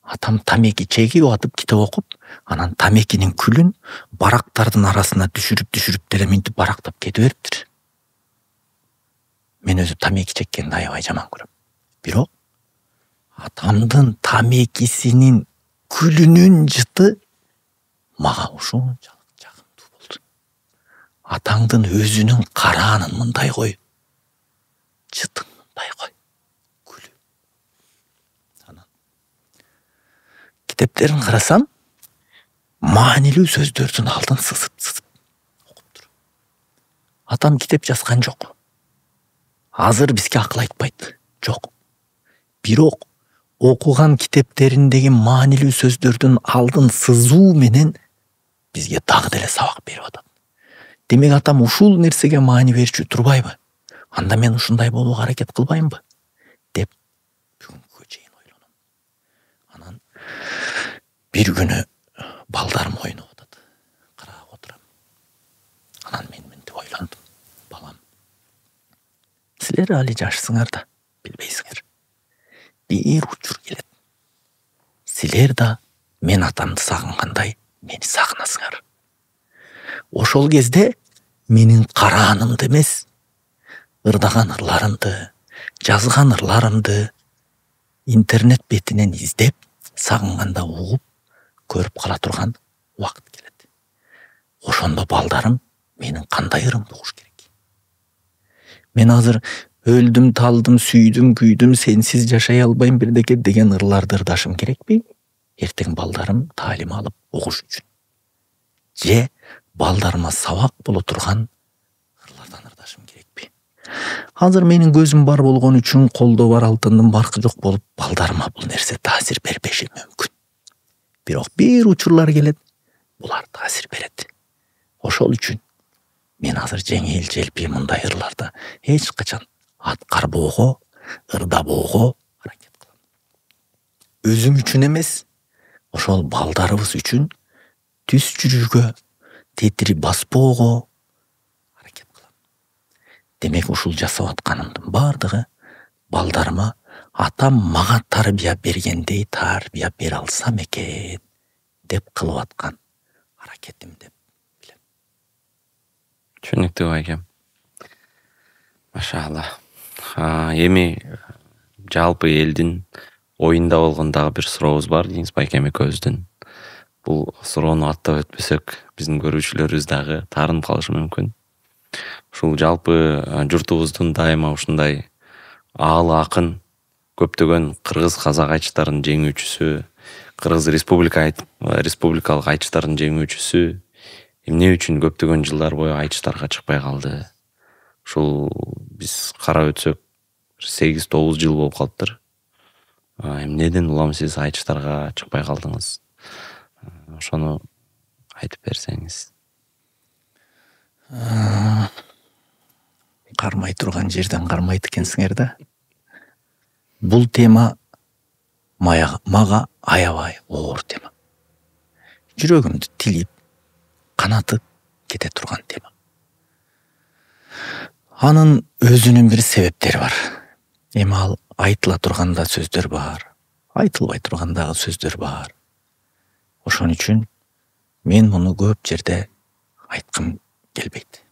атам тамеки чегип атып китеп окуп, анан тамекинин күлүн барактардын арасына түшүрүп деле минтип барактап кете бериптир. Мен өзү тамеки чеккенди аябай жаман көрөм. Бирок атамдын тамекисинин күлүнүн жыты мага ушунчалык жагымдуу болду. Атаңдын өзүнүн караанын мындай кой, жытың мындай кой, күлү. Анан китептерин карасам, маанилүү сөздөрдүн алдын сызып окуптур. Атам китеп жазган жок. Азыр бизге акыл айтпайт. Жок. Бирок окуган китептериндеги маанилүү сөздөрдүн алдын сызуу менен бизге дагы деле сабак берип атат. Демек атам ушул нерсеге маани берчү турбайбы? Анда мен ушундай болууга аракет кылбаймбы? Деп бүгүнкүгө чейин ойлоном. Анан бир күнү балдарым ойноп атат. Карап отурам. Анан мен мынтип ойлондум. Балам, силер али жашсыңар да, билбейсиңер. Бир учур келет. Силер да мен атамды сагынгандай мени сагынасыңар. Ошол кезде менин караанымды эмес, ырдаган ырларымды, жазган ырларымды интернет бетинен издеп, сагынганда угуп, көрүп кала турган убакыт келет. Ошондо балдарым менин кандай ырымды угуш керек. Мен азыр өлдүм, талдым, сүйдүм, күйдүм, сенсиз жашай албайм бирдеке деген ырларды ырдашым керекпи? Эртең балдарым таалим алып угуш үчүн. Же балдарыма сабак боло турган ырлардан ырдашым керекпи? Азыр менин көзүм бар болгон үчүн, колдо бар алтындын баркы жок болуп, балдарыма бул нерсе таасир бербеши мүмкүн. Бирок бир учурлар келет, булар таасир берет. Ошол үчүн мен азыр жеңил желпи мындай ырларда эч качан аткарбоого, ырдабоого аракет кылам. Өзүм үчүн эмес, ошол балдарыбыз үчүн түз жүрүүгө, тетири баспоого аракет кылам. Демек ушул жасап атканымдын бардыгы балдарыма атам мага тарбия бергендей тарбия бере алсам экен деп кылып аткан аракетим деп билем. Түшүнүктүү байкем. Машалла. Эми жалпы элдин оюнда болгон дагы бир сурообуз бар дейбиз байкем экөөбүздүн. Бул суроону аттап өтпөсөк, биздин көрүүчүлөрүбүз дагы таарынып калышы мүмкүн. Ушул жалпы журтубуздун дайыма ушундай аалы акын, көптөгөн кыргыз казак айчтарын жеңүүчүсү, кыргыз республикалык айчтарын жеңүүчүсү эмне үчүн көптөгөн жылдар бою айчтарга чыкпай калды? Ушул биз карап өтсөк 8-9 жыл болуп калыптыр. Эмнеден улам сиз айчтарга чыкпай калдыңыз? Ошону айтып берсеңиз. Кармай турган жерден кармайт экенсиңер да. Бул тема мага аябай оор тема. Жүрөгүмдү тилип, канатып кете турган тема. Анын өзүнүн бир себептери бар. Эми ал айтыла турганда сөздөр бар, айтылбай тургандагы сөздөр бар. Ошон үчүн мен муну көп жерде айткым келбейт.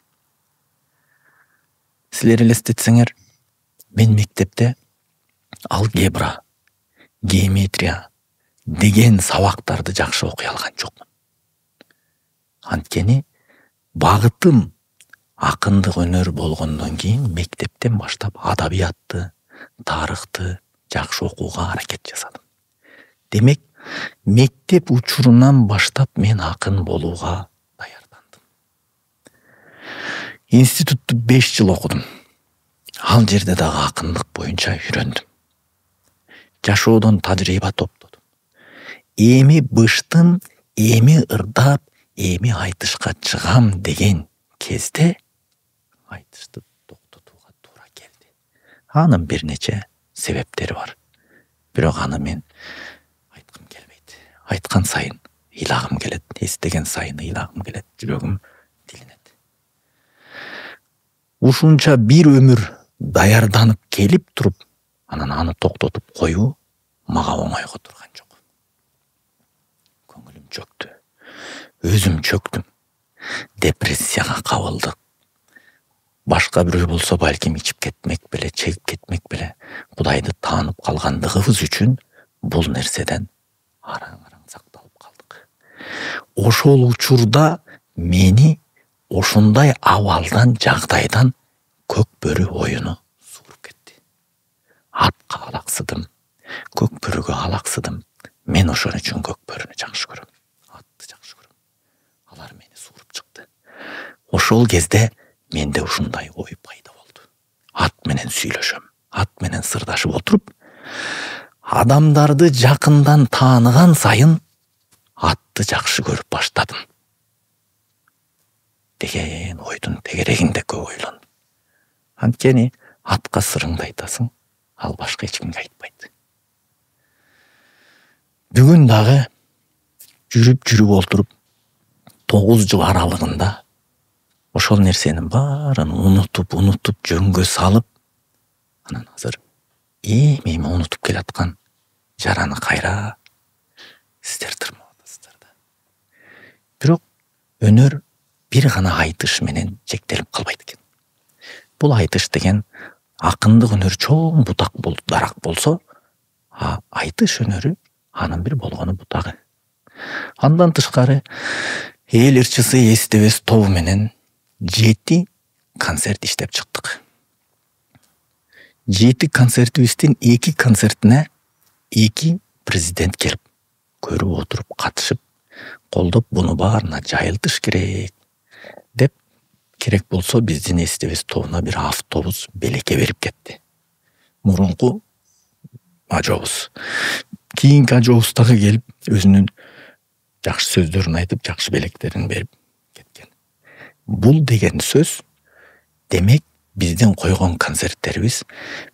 Силер элестетсеңер, мен мектепте алгебра, геометрия деген сабактарды жакшы окуй алган жокмун. Анткени багытым акындык өнөр болгондон кийин мектептен баштап адабиятты, тарыхты жакшы окууга аракет жасадым. Демек, мектеп учурунан баштап мен акын болууга даярдандым. Институтту 5 жыл окудум. Ал жерде дагы акындык боюнча үйрөндүм. Жашоодон тажрыйба топтодум. Эми быштын, эми ырдап, эми айтышка чыгам деген кезде айтышты токтотууга туура келди. Анын бир нече себептери бар. Бирок аны мен айткым келбейт. Айткан сайын ыйлагым келет, эстеген сайын ыйлагым келет, жүрөгүм тилинет. Ушунча бир өмүр даярданып келип туруп, анан аны токтотуп коюу мага оңойго турган жок. Көңүлүм чөктү. Өзүм чөктүм. Депрессияга кабылдык. Башка бирөө болсо балким ичип кетмек беле, чегип кетмек беле. Кудайды таанып калгандыгыбыз үчүн бул нерседен араң-араң сакталып калдык. Ошол учурда мени ошондой абалдан, жагдайдан көк бөрү оюну сууруп кетти. Атка алаксыдым, көк бөрүгө алаксыдым. Мен ошон үчүн көк бөрүнү жакшы көрөм. Атты жакшы көрөм. Алар мени сууруп чыкты. Ошол кезде менде ушундай ой пайда болду. Ат менен сүйлөшөм, ат менен сырдашып отуруп, адамдарды жакындан тааныган сайын атты жакшы көрүп баштадым деген ойдун тегерегинде көп ойлондум. Анткени атка сырыңды айтасың, ал башка эч кимге айтпайт. Бүгүн дагы жүрүп отуруп 9 жыл аралыгында ошол нерсенин баарын унутуп жөнгө салып, анан азыр эми унутуп келаткан жараны кайра сиздер тырмап атасыздар да. Бирок өнөр бир гана айтыш менен чектелип калбайт экен. Бул айтыш деген акындык өнөр чоң бутак дарак болсо, айтыш өнөрү анын бир болгону бутагы. Андан тышкары эл ырчысы эстебес тобу менен 7 концерт иштеп чыктык. 7 концертибиздин 2 концертине 2 президент келип, көрүп отуруп, катышып, колдоп, буну баарына жайылтыш керек деп, керек болсо биздин эстебес тобуна бир автобус белекке берип кетти. Мурунку ажобуз. Кийинки ажобуз дагы келип, өзүнүн жакшы сөздөрүн айтып, жакшы белектерин берип кеткен. Бул деген сөз, демек биздин койгон концерттерибиз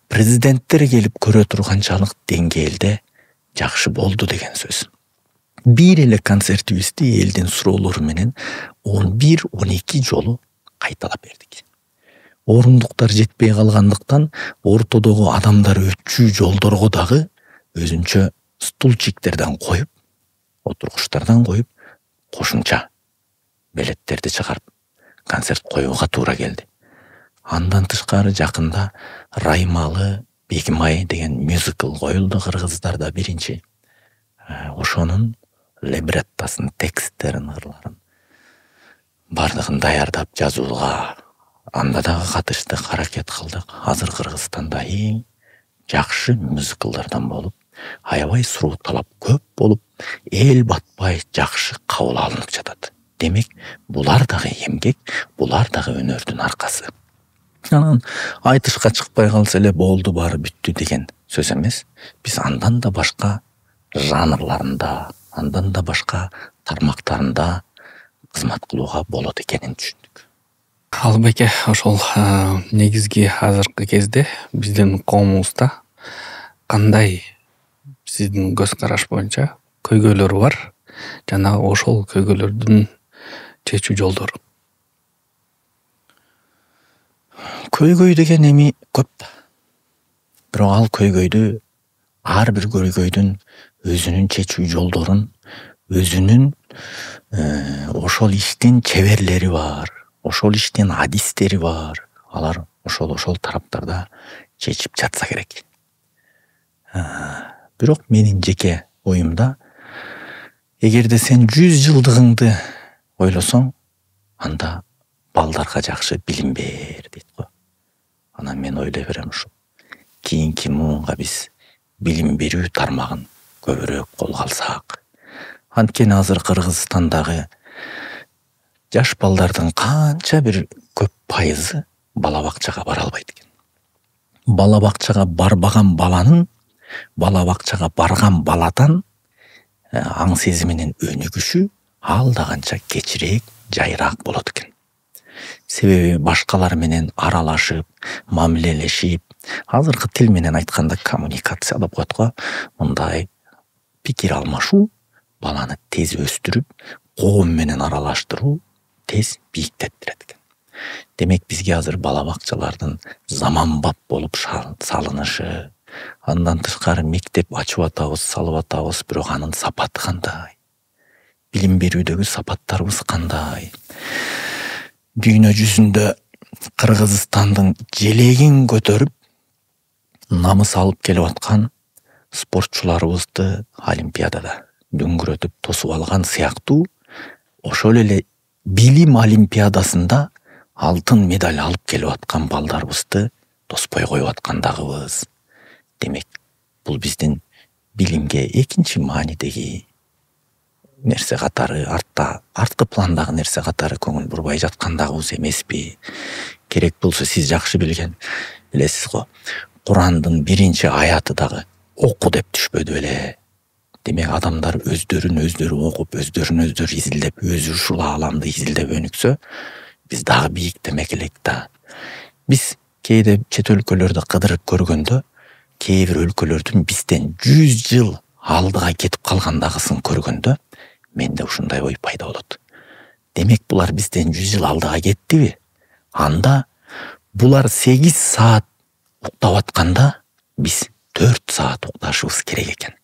президенттер келип көрө турганчалык деңгээлде жакшы болду деген сөз. бир эле концертибизди элдин суроолору менен 11-12 жолу кайталап бердик. Орундуктар жетпей калгандыктан ортодогу адамдар өтчү жолдорго дагы өзүнчө стульчиктерден коюп, отургучтардан коюп, кошумча билеттерди чыгарып концерт коюуга туура келди. Андан тышкары жакында Раймалы Бегимай деген мюзикл коюлду Кыргыздарда биринчи. Ошонун либреттосын, тексттерин, ырларын бардыгын даярдап жазууга анда дагы катыштык, аракет кылдык. Азыр Кыргызстанда эң жакшы мюзиклдардан болуп, аябай суроо талап көп болуп, эл батпай жакшы кабыл алынып жатат. Демек, булар дагы эмгек, булар дагы өнөрдүн аркасы. Анан айтышка чыкпай калса эле болду, баары бүттү деген сөз эмес. Биз андан да башка жанрларында, андан да башка тармактарында кызмат кылууга болот экенин түшүндүк. Албеке, ошол негизги азыркы кезде биздин коомубузда кандай сиздин көз караш боюнча көйгөйлөр бар жана ошол көйгөйлөрдүн чечүү жолдору? Көйгөй деген эми көп. Бирок ал көйгөйдү, ар бир көйгөйдүн өзүнүн чечүү жолдорун, өзүнүн ошол иштин чеберлери бар, ошол иштин адистери бар. Алар ошол тараптарда чечип жатса керек. Бирок менин жеке оюмда, эгерде сен 100 жылдыгыңды ойлосоң, анда балдарга жакшы билим бер дейт го. Анан мен ойлой берем ушул. Кийинки муунга биз билим берүү тармагын көбүрөөк колго алсак. Анткени азыр Кыргызстандагы жаш балдардын канча бир көп пайызы бала бакчага бара албайт экен. Бала бакчага барбаган баланын бала бакчага барган баладан аң сезиминин өнүгүшү ал да канча кечирээк, жайыраак болот экен. Себеби башкалар менен аралашып, мамилелешип, азыркы тил менен айтканда коммуникация деп коет го, мындай пикир алмашуу баланы тез өстүрүп, коом менен аралаштыруу тез бийиктеттирет экен. Демек бизге азыр бала бакчалардын заманбап болуп салынышы, андан тышкары мектеп ачып атабыз, салып атабыз, бирок анын сапаты кандай? Билим берүүдөгү сапаттарыбыз кандай? Дүйнө жүзүндө Кыргызстандын желегин көтөрүп, намыс алып келип аткан спортчуларыбызды олимпиадада дөңгөрөтүп тосуп алган сыяктуу, ошол эле билим олимпиадасында алтын медаль алып келип аткан балдарыбызды тоспой коюп аткандагыбыз. Демек, бул биздин билимге экинчи маанидеги нерсе катары, арткы пландагы нерсе катары көңүл бурбай жаткандагыбыз эмеспи? Керек болсо сиз жакшы билесиз го. Курандын биринчи аяты дагы оку деп түшпөдү беле? Демек, адамдар өздөрүн окуп, өздөрүн изилдеп, өзү ушул ааламды изилдеп өнүксө, биз дагы бийиктемек элек да. Биз кээде чет өлкөлөрдө кыдырып көргөндө, кээ бир өлкөлөрдүн бизден 100 жыл алдыга кетип калгандагысын көргөндө, менде ушундай ой пайда болот. Демек, булар бизден 100 жыл алдыга кеттиби? Анда булар 8 саат уктап атканда, биз 4 саат укташыбыз керек экен.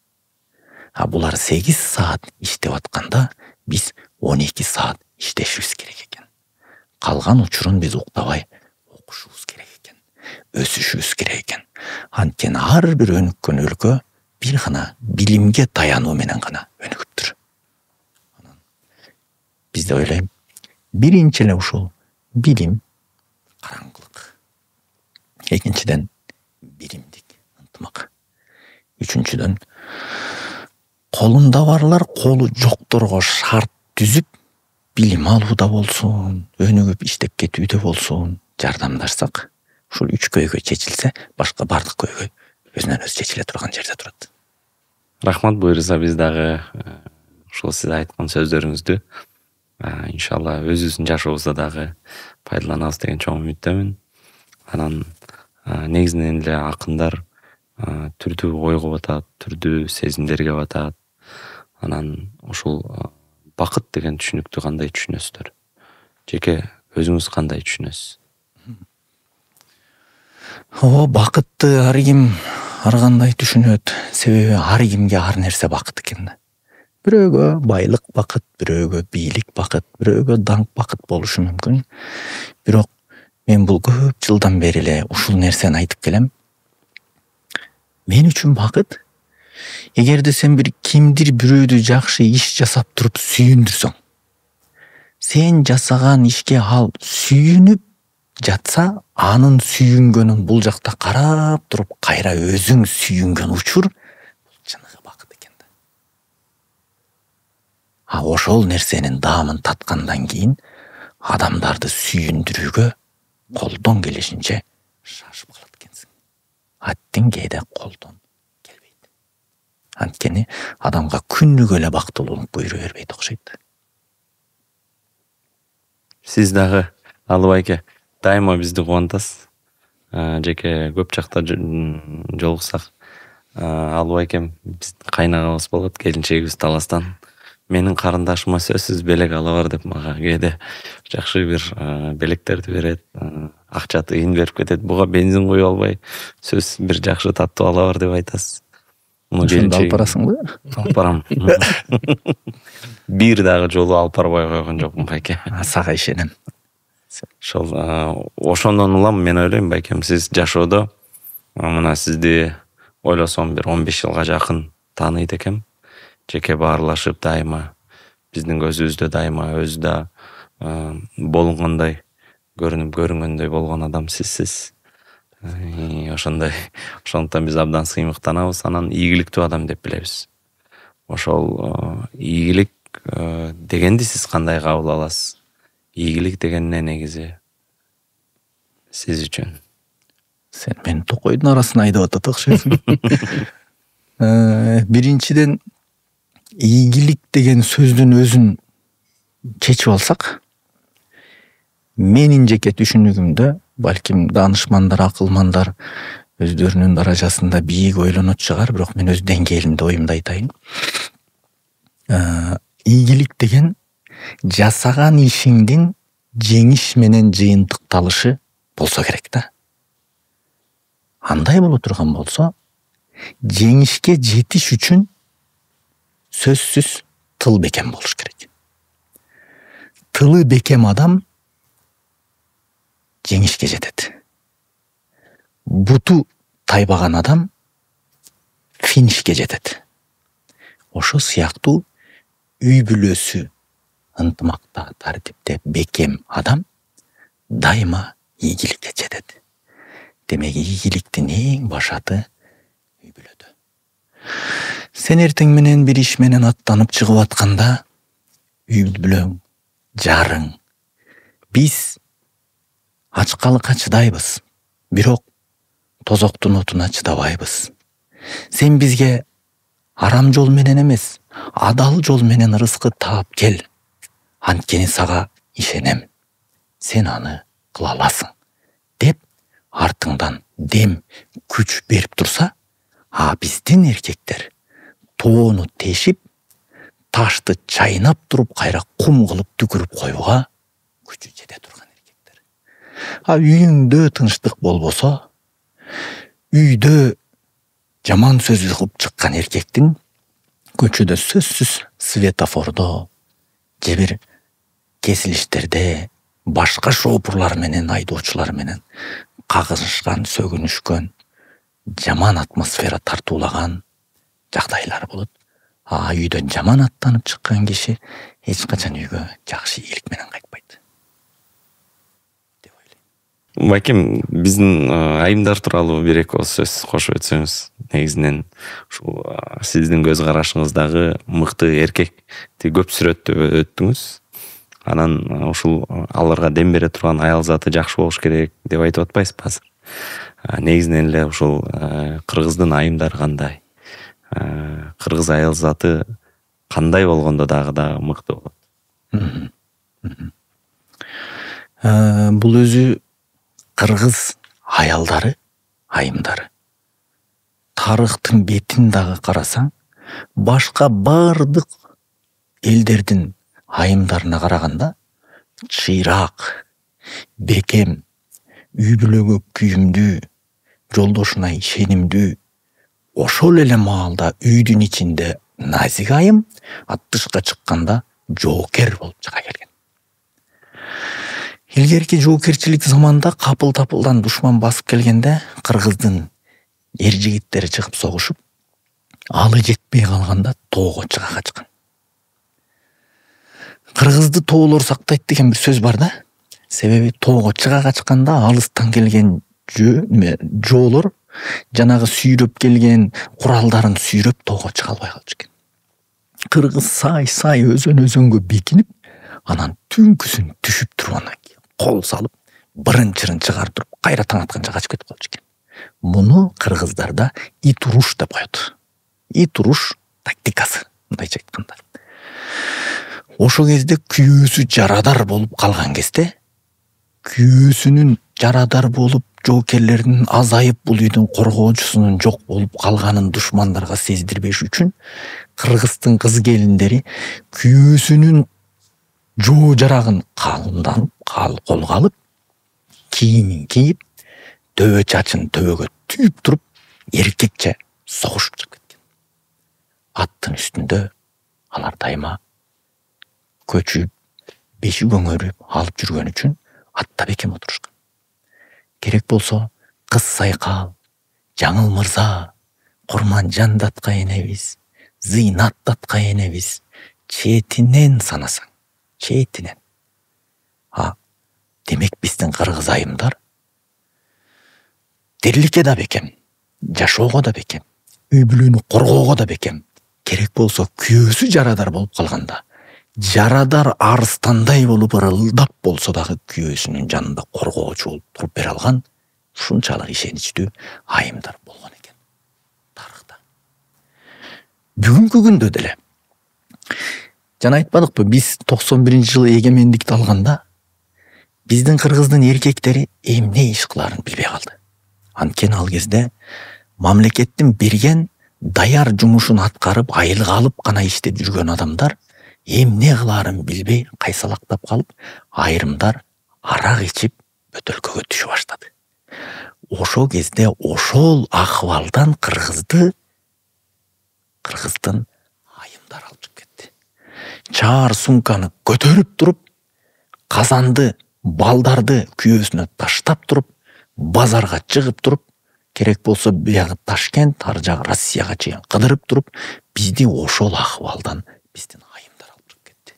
Булар 8 саат иштеп атканда, биз 12 саат иштешибиз керек экен. Калган учурун биз уктабай окушубуз керек экен, өсүшүбүз керек экен. Анткени ар бир өнүккөн өлкө бир гана билимге таянуу менен гана өнүгүптүр. Бизде ойлойм, биринчи эле ушул билим, караңгылык. Экинчиден биримдик, ынтымак. Үчүнчүдөн колунда барлар колу жокторго шарт түзүп, билим алууда болсун, өнүгүп иштеп кетүүдө болсун, жардамдашсак, ушул 3 көйгөй чечилсе, башка бардык көйгөй өзүнөн өзү чечиле турган жерде турат. Рахмат, буйрса биз дагы ушул сиз айткан сөздөрүңүздү иншалла өзүбүздүн жашообузда дагы пайдаланабыз деген чоң үмүттөмүн. Анан негизинен эле акындар түрдүү ойго батат, түрдүү сезимдерге батат. Анан ушул бакыт деген түшүнүктү кандай түшүнөсүздөр? Жеке өзүңүз кандай түшүнөсүз? Бакытты ар ким ар кандай түшүнөт. Себеби ар кимге ар нерсе бакыт экен да. Бирөөгө байлык бакыт, бирөөгө бийлик бакыт, бирөөгө даңк бакыт болушу мүмкүн. Бирок мен бул көп жылдан бери эле ушул нерсени айтып келем. Мен үчүн бакыт эгерде сен бир кимдир бирөөдү жакшы иш жасап туруп сүйүндүрсөң, сен жасаган ишке ал сүйүнүп жатса, анын сүйүнгөнүн бул жакта карап туруп кайра өзүң сүйүнгөн учур чыныгы бакыт экен да. Ошол нерсенин даамын таткандан кийин адамдарды сүйүндүрүүгө колдон келишинче шашып калат экенсиң. Аттен кээде колдон келбейт. Анткени адамга күнүгө эле бактылуулук буйруа бербейт окшойт. Сиз дагы Алыбайке дайыма бизди кубантасыз. Жеке көп жакта жолуксак Алыбайкем биздин кайнагабыз болот, келинчегибиз Таластан. Менин карындашыма сөзсүз белек ала бар деп мага кээде жакшы бир белектерди берет, акча тыйын берип кетет. Буга бензин куюп албай сөзсүз бир жакшы таттуу ала бар деп айтасыз. Ошондо алып барасыңбы? Алып барам. Бир дагы жолу алып барбай койгон жокмун байке. Сага ишенем. Ошол ошондон улам мен ойлойм байкем, сиз жашоодо мына сизди ойлосом бир 15 жылга жакын тааныйт экем. Жеке баарлашып дайыма биздин көзүбүздө дайыма өзү да болгондой көрүнүп көрүнгөндөй болгон адам сизсиз. Ошондуктан биз абдан сыймыктанабыз, анан ийгиликтүү адам деп билебиз. Ошол ийгилик дегенди сиз кандай кабыл аласыз? Ийгилик деген эмне негизи сиз үчүн? Сен мени токойдун арасына айдап атат окшойсуң. Биринчиден ийгилик деген сөздүн өзүн чечип алсак, менин жеке түшүнүгүмдө, балким даанышмандар, акылмандар өздөрүнүн даражасында бийик ойлонот чыгар, бирок мен өз деңгээлимде оюмду айтайын. Ийгилик деген жасаган ишиңдин жеңиш менен жыйынтыкталышы болсо керек да. Андай боло турган болсо, жеңишке жетиш үчүн сөзсүз тыл бекем болуш керек. Тылы бекем адам жеңишке жетет. Буту тайбаган адам финишке жетет. Ошо сыяктуу үй бүлөсү ынтымакта, тартипте бекем адам дайыма ийгиликке жетет. Демек ийгиликтин эң башаты үй бүлөдө. Сен эртең менен бир иш менен аттанып чыгып атканда, үй бүлөң, жарың, биз ачкалыкка чыдайбыз, бирок тозоктун отуна чыдабайбыз. Сен бизге арам жол менен эмес, адал жол менен рызкы таап кел. Анткени сага ишенем. Сен аны кыла аласың деп артыңдан дем, күч берип турса, биздин эркектер тоону тешип, ташты чайнап туруп, кайра кум кылып түкүрүп коюуга күчү жете турган эркектер. Үйүңдө тынчтык болбосо, үйдө жаман сөз кылып чыккан эркектин көчөдө сөзсүз светофордо же бир кесилиштерде башка шоопурлар менен, айдоочулар менен кагышкан, сөгүнүшкөн, жаман атмосфера тартуулаган жагдайлар болот. Үйдөн жаман аттанып чыккан киши эч качан үйгө жакшы ийгилик менен кайтпайт деп ойлойм. Байкем, биздин айымдар тууралуу бир эки ооз сөз кошуп өтсөңүз. Негизинен ушул сиздин көз карашыңыздагы мыкты эркекти көп сүрөттөп өттүңүз. Анан ушул аларга дем бере турган аял заты жакшы болуш керек деп айтып атпайсызбы азыр? Негизинен эле ушул кыргыздын айымдары кандай? Кыргыз аял заты кандай болгондо дагы мыкты болот? Бул өзү кыргыз аялдары, айымдары. Тарыхтын бетин дагы карасаң, башка бардык элдердин айымдарына караганда чыйраак, бекем, үй бүлөгө күйүмдүү, жолдошуна ишенимдүү, ошол эле маалда үйдүн ичинде назик айым, тышка чыкканда жоокер болуп чыга келген. Илгерки жоокерчилик заманда капыл тапылдан душман басып келгенде кыргыздын эр жигиттери чыгып согушуп, алы жетпей калганда тоого чыга качкан. Кыргызды тоолор сактайт деген бир сөз бар да. Себеби тоого чыга качканда алыстан келген жоолор жанагы сүйрөп келген куралдарын сүйрөп тоого чыга албай калчу экен. Кыргыз сай өзөнгө бекинип, анан түнкүсүн түшүп тургандан кийин кол салып, бырын-чырын чыгарып туруп, кайра таң атканча качып кетип калчу экен. Муну кыргыздарда ит уруш деп коет. Ит уруш тактикасы, мындайча айтканда. Ошо кезде күйөөсү жарадар болуп калган кезде, күйөөсүнүн жарадар болуп, жоокерлердин азайып, бул үйдүн коргоочусунун жок болуп калганын душмандарга сездирбеш үчүн кыргыздын кыз келиндери күйөөсүнүн жоо жарагын колго алып, кийимин кийип, төбө чачын төбөгө түйүп туруп, эркекче согушуп чыгып кеткен. Аттын үстүндө алар дайыма көчүп, бешик өңөрүп алып жүргөн үчүн атта бекем отурушкан. Керек болсо, кыз сайкал, жаңыл мырза, Курманжан датка энебиз, Зыйнат датка энебиз, четинен санасаң, четинен. Демек биздин кыргыз айымдар тирликке да бекем, жашоого да бекем, үй бүлөнү коргоого да бекем. Керек болсо, күйөөсү жарадар болуп калганда, жарадар арыстандай болуп ырылдап болсо дагы күйөөсүнүн жанында коргоочу болуп туруп бере алган ушунчалык ишеничтүү айымдар болгон экен тарыхта. Бүгүнкү күндө деле жана айтпадыкпы, биз 91-жылы эгемендикти алганда биздин кыргыздын эркектери эмне иш кыларын билбей калды. Анткени ал кезде мамлекеттин берген даяр жумушун аткарып, айлык алып гана иштеп жүргөн адамдар эмне кыларын билбей кайсалактап калып, айрымдар арак ичип бөтөлкөгө түшө баштады. Ошол кезде ошол акыбалдан кыргыздын айымдар алып чыгып кетти. Чаар сумканы көтөрүп туруп, казанды, балдарды күйөөсүнө таштап туруп, базарга чыгып туруп, керек болсо биягы Ташкент, ар жагы Россияга чейин кыдырып туруп, бизди ошол акыбалдан биздин айымдар алып чыгып кетти.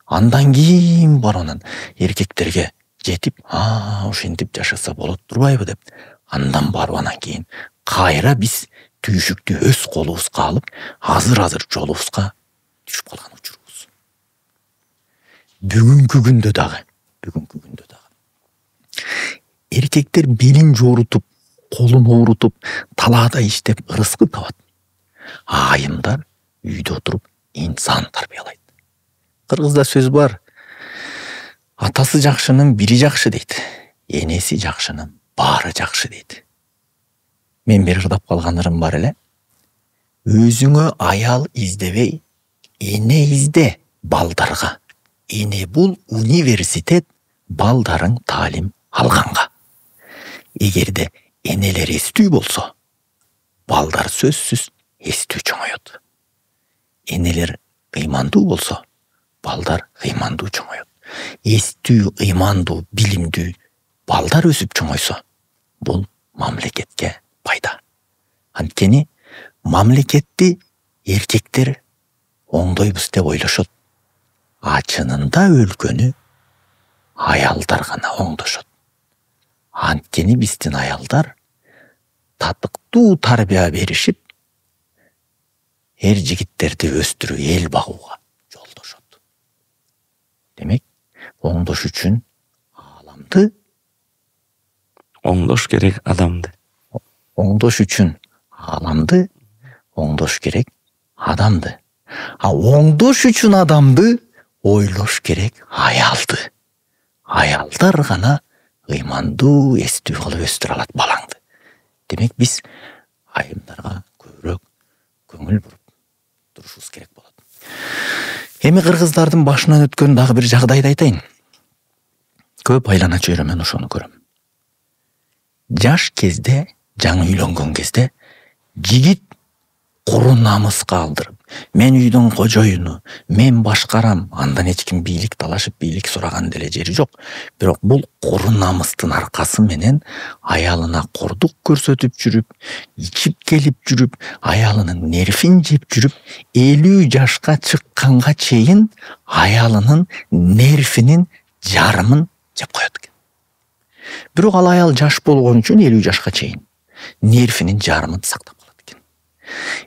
Андан кийин баранан эркектерге жетип, ошентип жашаса болот турбайбы деп, андан барып анан кийин кайра биз түйшүктү өз колубузга алып, азыр жолубузга түшүп калган учурубуз. Бүгүнкү күндө дагы эркектер белин жоорутуп, колун оорутуп, талаада иштеп ырыскы табат. Айымдар үйдө отуруп инсан тарбиялайт. Кыргызда сөз бар. Атасы жакшынын бири жакшы дейт. Энеси жакшынын баары жакшы дейт. Мен бир ырдап калган ырым бар эле. Өзүңө аял издебей, эне изде балдарга. Эне бул университет, балдарың таалим алганга. Эгерде энелер эстүү болсо, балдар сөзсүз эстүү чоңоет. Энелер ыймандуу болсо, балдар ыймандуу чоңоет. Эстүү, ыймандуу, билимдүү балдар өсүп чоңойсо, бул мамлекетке пайда. Анткени мамлекетти эркектер оңдойбуз деп ойлошот. Чынында өлкөнү аялдар гана оңдошот. Анткени биздин аялдар татыктуу тарбия беришип, эр жигиттерди өстүрүп эл багууга жолдошот. Демек, оңдош үчүн ааламды оңдош керек адамды. Оңдош үчүн ааламды, оңдош керек адамды. Оңдош үчүн адамды ойлош керек аялды. Аялдар гана ыймандуу, эстүү кылып өстүрө алат балаңды. Демек, биз айымдарга көбүрөөк көңүл буруп, турушубуз керек болот. Эми кыргыздардын башынан өткөн дагы бир жагдайды айтайын. Көп айлана чөйрөмөн ошону көрөм. Жаш кезде, жаңы үйлөнгөн кезде жигит куру намыска алдырып, мен үйдүн кожоюну, мен башкарам, андан эч ким бийлик талашып, бийлик сураган деле жери жок. Бирок бул куру намыстын аркасы менен аялына кордук көрсөтүп жүрүп, ичип келип жүрүп, аялынын нервин жеп жүрүп, 50 жашка чыкканга чейин аялынын нервинин жарымын жеп коет экен. Бирок ал аял жаш болгон үчүн 50 жашка чейин нервинин жарымын сактап калат экен.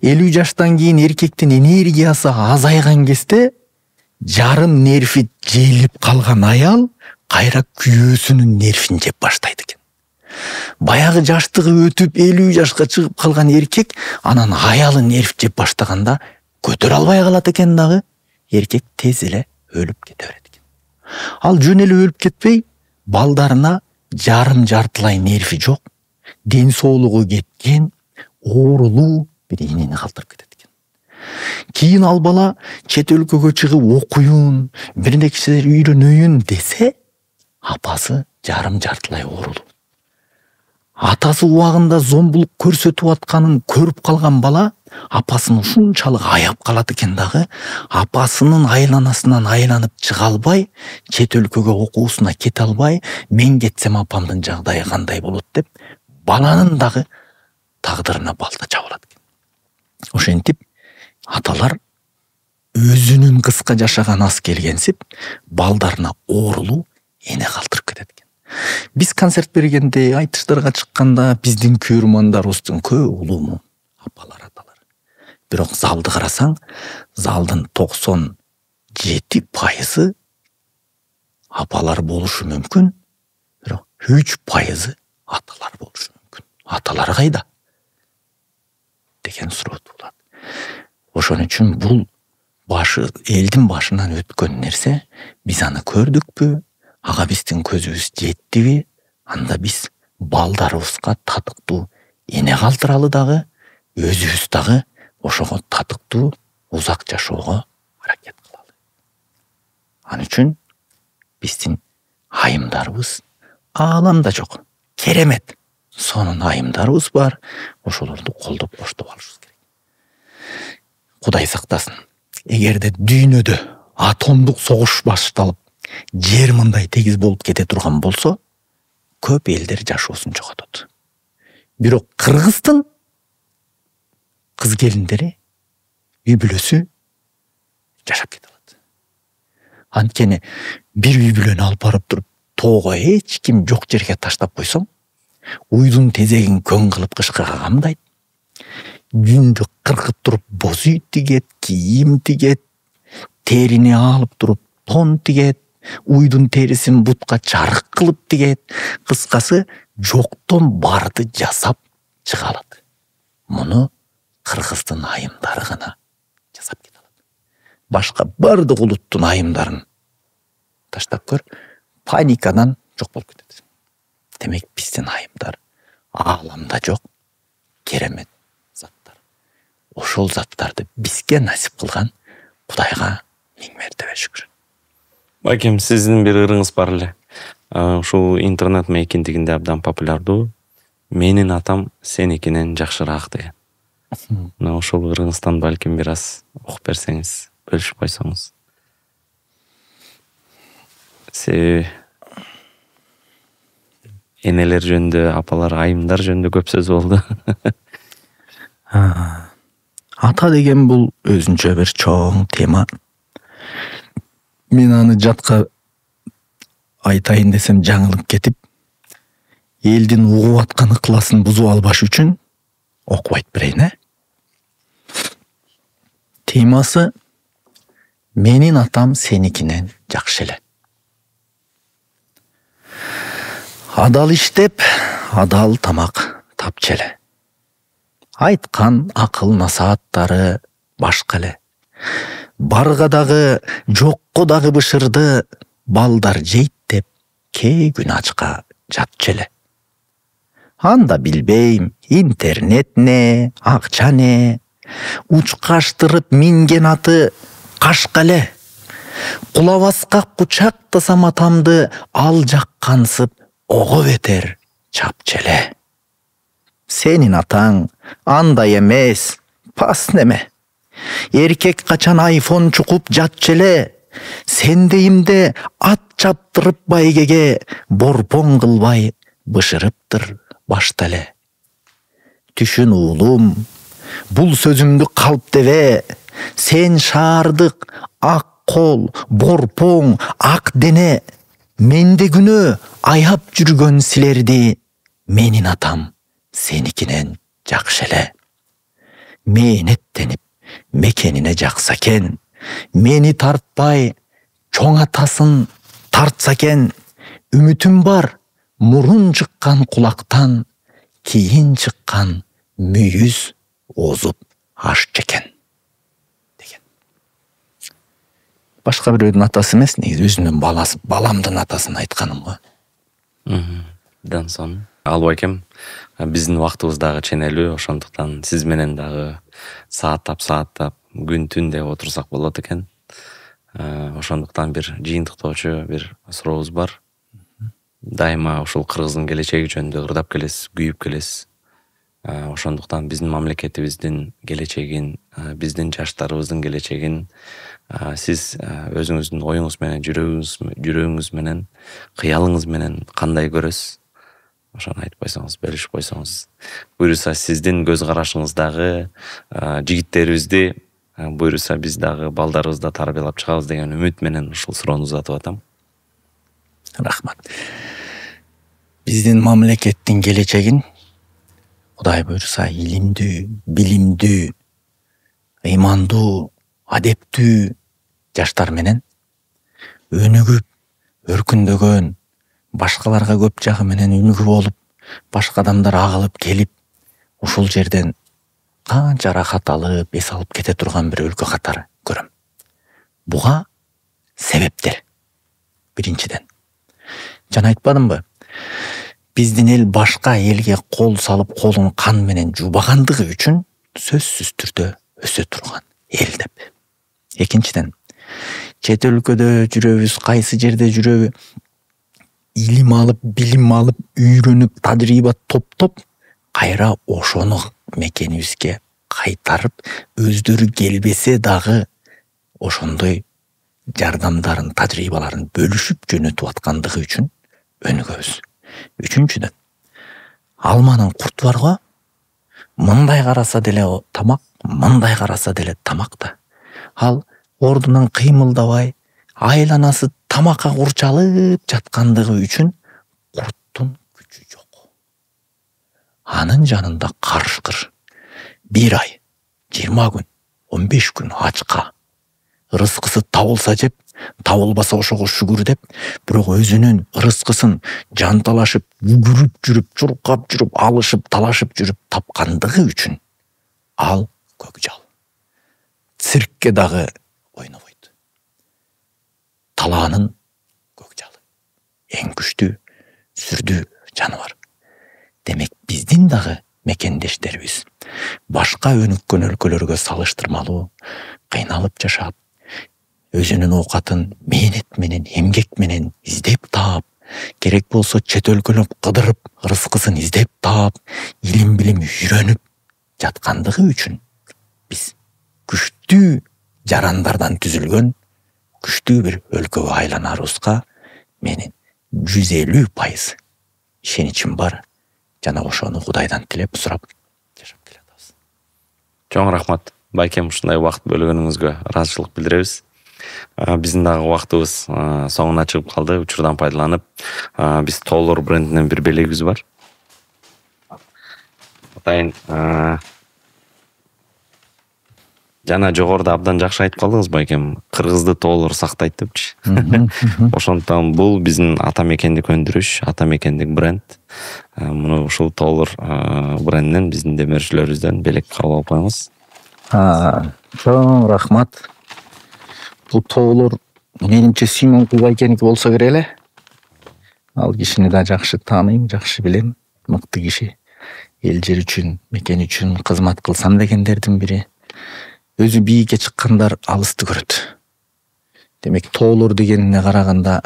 50 жаштан кийин эркектин энергиясы азайган кезде жарым нерви желип калган аял кайра күйөөсүнүн нервин жеп баштайт экен. Баягы жаштыгы өтүп 50 жашка чыгып калган эркек анан аялы нерв жеп баштаганда көтөрө албай калат экен дагы. Эркек тез эле өлүп кете берет экен. Ал жөн эле өлүп кетпей, балдарына жарым жартылай нерви жок, ден соолугу кеткен, оорулуу бир энени калтырып кетет экен. Кийин ал бала чет өлкөгө чыгып окуюн, бир нерселер үйрөнөйүн десе, апасы жарым жартылай оорулуу. Атасы убагында зомбулук көрсөтүп атканын көрүп калган бала апасын ушунчалык аяп калат экен дагы, апасынын айланасынан айланып чыга албай, чет өлкөгө окуусуна кете албай, мен кетсем апамдын жагдайы кандай болот деп, баланын дагы тагдырына балта чабылат экен. Ошентип аталар өзүнүн кыска жашаган аз келгенсип, балдарына оорулуу эне калтырып кетет экен. Биз концерт бергенде, айтыштарга чыкканда биздин көрөрмандарыбыздын көбү улуу апалар, аталар. Бирок залды карасаң, залдын 97% апалар болушу мүмкүн, бирок 3% аталар болушу мүмкүн. Аталар кайда? Деген суроо туулат. Ошон үчүн бул элдин башынан өткөн нерсе, биз аны көрдүкпү? Ага биздин көзүбүз жеттиби? Анда биз балдарыбызга татыктуу эне калтыралы дагы, өзүбүз дагы ошого татыктуу узак жашоого аракет кылалы. Ал үчүн биздин айымдарыбыз ааламда жок, керемет сонун айымдарыбыз бар. Ошолорду колдоп коштоп алышыбыз керек. Кудай сактасын. Эгерде дүйнөдө атомдук согуш башталып, жер мындай тегиз болуп кете турган болсо, көп элдер жашоосун жоготот. Бирок Кыргыздын кыз келиндери, үй бүлөсү жашап кете алат. Анткени бир үй бүлөнү алып барып туруп, тоого эч ким жок жерге таштап койсоң, уйдун тезегин көң кылып кышкага камдайт. Күндү кыркып туруп боз үй тигет, кийим тигет, терини алып туруп тон тигет, уйдун терисин бутка чарык кылып тигет. Кыскасы, жоктон барды жасап чыга алат. Муну Кыргыздын айымдары гана жасап кете алат. Башка бардык улуттун айымдарын таштап көр, паникадан жок болуп кетет. Демек биздин айымдар ааламда жок, керемет заттар. Ошол заттарды бизге насип кылган Кудайга миң мертебе шүкүр. Бакем, сиздин бир ырыңыз бар эле. Ушул интернет мейкиндигинде абдан популярдуу. Менин атам сеникинен жакшыраак деген. Ошол ырыңыздан балким бир аз окуп берсеңиз, бөлүшүп койсоңуз. Энелер жөнүндө, апалар, айымдар жөнүндө көп сөз болду. Ата деген бул өзүнчө бир чоң тема. Мен аны жатка айтайын десем жаңылып кетип, элдин угуп аткан ыкыласын бузуп албаш үчүн окуп айтып берейин, Темасы менин атам сеникинен жакшы эле. Адал иштеп, адал тамак тапчу эле. Айткан акыл насааттары башка эле. Барга дагы, жокко дагы бышырды, балдар жейт деп, кээ күн ачка жатчу эле. Анда билбейм, интернет не, акча не, учкаштырып минген аты Кашкале. Кулабаска кучактасам атамды, ал жаккансып ого бетер чапчеле. Сенин атаң андай эмес, пас неме. Эркек качан айфон чукуп жатчеле. Сендейимде ат чаптырып байгеге, борпоң кылбай бышырыптыр башта эле. Түшүн уулум, бул сөзүмдү калп дебе. Сен шаардык ак кол, борпоң, ак дене. Менде күнөө аяп жүргөн силерди. Менин атам сеникинен жакшы эле. Мээнеттенип мекенине жакса экен. Мени тартпай чоң атасын тартса экен. Үмүтүм бар мурун чыккан кулактан, кийин чыккан мүйүз озуп ашчу экен деген. Башка бирөөнүн атасы эмес, негизи өзүмдүн баламдын атасын айтканым го. Дансон. Албайкем, биздин убактыбыз дагы ченелүү, ошондуктан сиз менен дагы сааттап күн түн деп отурсак болот экен. Ошондуктан бир жыйынтыктоочу бир сурообуз бар. Дайыма ушул кыргыздын келечеги жөнүндө ырдап келесиз, күйүп келесиз. Ошондуктан биздин мамлекетибиздин келечегин, биздин жаштарыбыздын келечегин сиз өзүңүздүн оюңуз менен, жүрөгүңүз менен, кыялыңыз менен кандай көрөсүз? Ошону айтып койсоңуз, бөлүшүп койсоңуз. Буюрса сиздин көз карашыңыздагы жигиттерибизди, буюрса биз дагы балдарыбызды тарбиялап чыгабыз деген үмүт менен ушул суроону узатып атам. Рахмат. Биздин мамлекеттин келечегин Кудай буйруса илимдүү, билимдүү, ыймандуу, адептүү жаштар менен өнүгүп, өркүндөгөн, башкаларга көп жагы менен үлгү болуп, башка адамдар агылып келип, ушул жерден канча рахат алып, эс алып кете турган бир өлкө катары көрөм. Буга себептер. Биринчиден, жана айтпадымбы? Биздин эл башка элге кол салып, колун кан менен жуубагандыгы үчүн сөзсүз түрдө өсө турган эл деп. Экинчиден, чет өлкөдө жүрөбүз, кайсы жерде жүрөбү, илим алып, билим алып, үйрөнүп, тажрыйба топтоп, кайра ошону мекенибизге кайтарып, өздөрү келбесе дагы ошондой жардамдарын, тажрыйбаларын бөлүшүп жөнөтүп аткандыгы үчүн өнүгөбүз. Үчүнчүдөн, алманын курту бар го, мындай караса деле тамак, мындай караса деле тамак да. Ал ордунан кыймылдабай, айланасы тамакка курчалып жаткандыгы үчүн курттун күчү жок. Анын жанында карышкыр 1 ай, 20 күн, 15 күн ачка, ырыскысы табылса жеп, табылбаса ошого шүгүр деп, бирок өзүнүн ырыскысын жанталашып, үгүрүп жүрүп, чуркап жүрүп, алышып, талашып жүрүп тапкандыгы үчүн ал көкжал. Циркке дагы ойнобойт. Талаанын көкжалы. Эң күчтүү, сүрдүү жаныбар. Демек, биздин дагы мекендештерибиз башка өнүккөн өлкөлөргө салыштырмалуу кыйналып жашап, өзүнүн оокатын мээнет менен, эмгек менен издеп таап, керек болсо чет өлкөлөп кыдырып, ырыскысын издеп таап, илим билим үйрөнүп жаткандыгы үчүн биз күчтүү жарандардан түзүлгөн күчтүү бир өлкөгө айланарыбызга менин 150% ишеничим бар. Жана ошону Кудайдан тилеп, сурап жашап келатабыз. Чоң рахмат. Байкем, ушундай убакыт бөлгөнүңүзгө ыраазычылык билдиребиз. Биздин дагы убактыбыз соңуна чыгып калды. Учурдан пайдаланып, биз Толор брендинен бир белегибиз бар. Атайын жана жогоруда абдан жакшы айтып калдыңыз байкем, кыргызды Толор сактайт депчи. Ошондуктан бул биздин ата мекендик өндүрүш, ата мекендик бренд. Муну ушул Толор брендинен биздин демөөрчүлөрүбүздөн белек кабыл алып коюңуз. Чоң рахмат. Бул Толор менимче Симон Кубайкеники болсо керек эле. Ал кишини да жакшы тааныйм, жакшы билем. Мыкты киши. Эл жер үчүн, мекен үчүн кызмат кылсам дегендердин бири. өзү бийикке чыккандар алысты көрөт. Демек тоолор дегенине караганда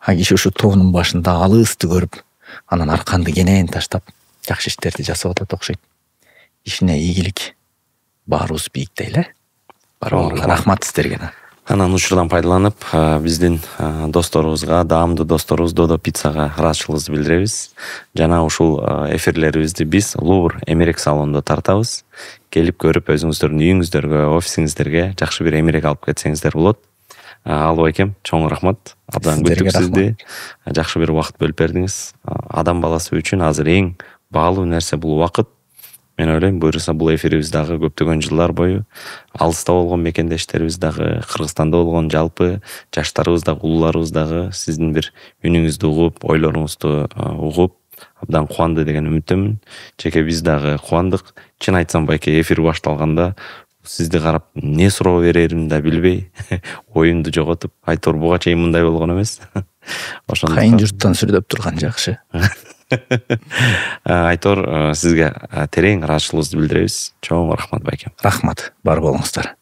киши ушу тоонун башында алысты көрүп, анан арканды кенен таштап жакшы иштерди жасап атат окшойт. Ишине ийгилик. Баарыбыз бийикте эле. Рахмат сиздерге. Анан учурдан пайдаланып, биздин досторубузга, даамдуу досторубуз Додо пиццага ыраазычылыгыбызды билдиребиз. Жана ушул эфирлерибизди биз Лувр эмерек салонунда тартабыз. Келип көрүп, өзүңүздөрдүн үйүңүздөргө, офисиңиздерге жакшы бир эмерек алып кетсеңиздер болот. Алып экем, чоң рахмат. Абдан күтүп сизди. Жакшы бир убакыт бөлүп бердиңиз. Адам баласы үчүн азыр эң баалуу нерсе бул убакыт. Мен ойлойм, буюрса бул эфирибиз дагы көптөгөн жылдар бою алыста болгон мекендештерибиз дагы, Кыргызстанда болгон жалпы жаштарыбыз дагы, улууларыбыз дагы сиздин бир үнүңүздү угуп, ойлоруңузду угуп, абдан кубанды деген үмүттөмүн. Жеке биз дагы кубандык. Чын айтсам, байке эфир башталганда сизди карап не суроо береримди да билбей, оюмду жоготуп, Айтор буга чейин мындай болгон эмес. Ошондо кайын журттан сүрдөп турган жакшы. Айтор, сизге терең ыраазычылыгыбызды билдиребиз. Чоң рахмат байкем. Рахмат, бар болуңуздар.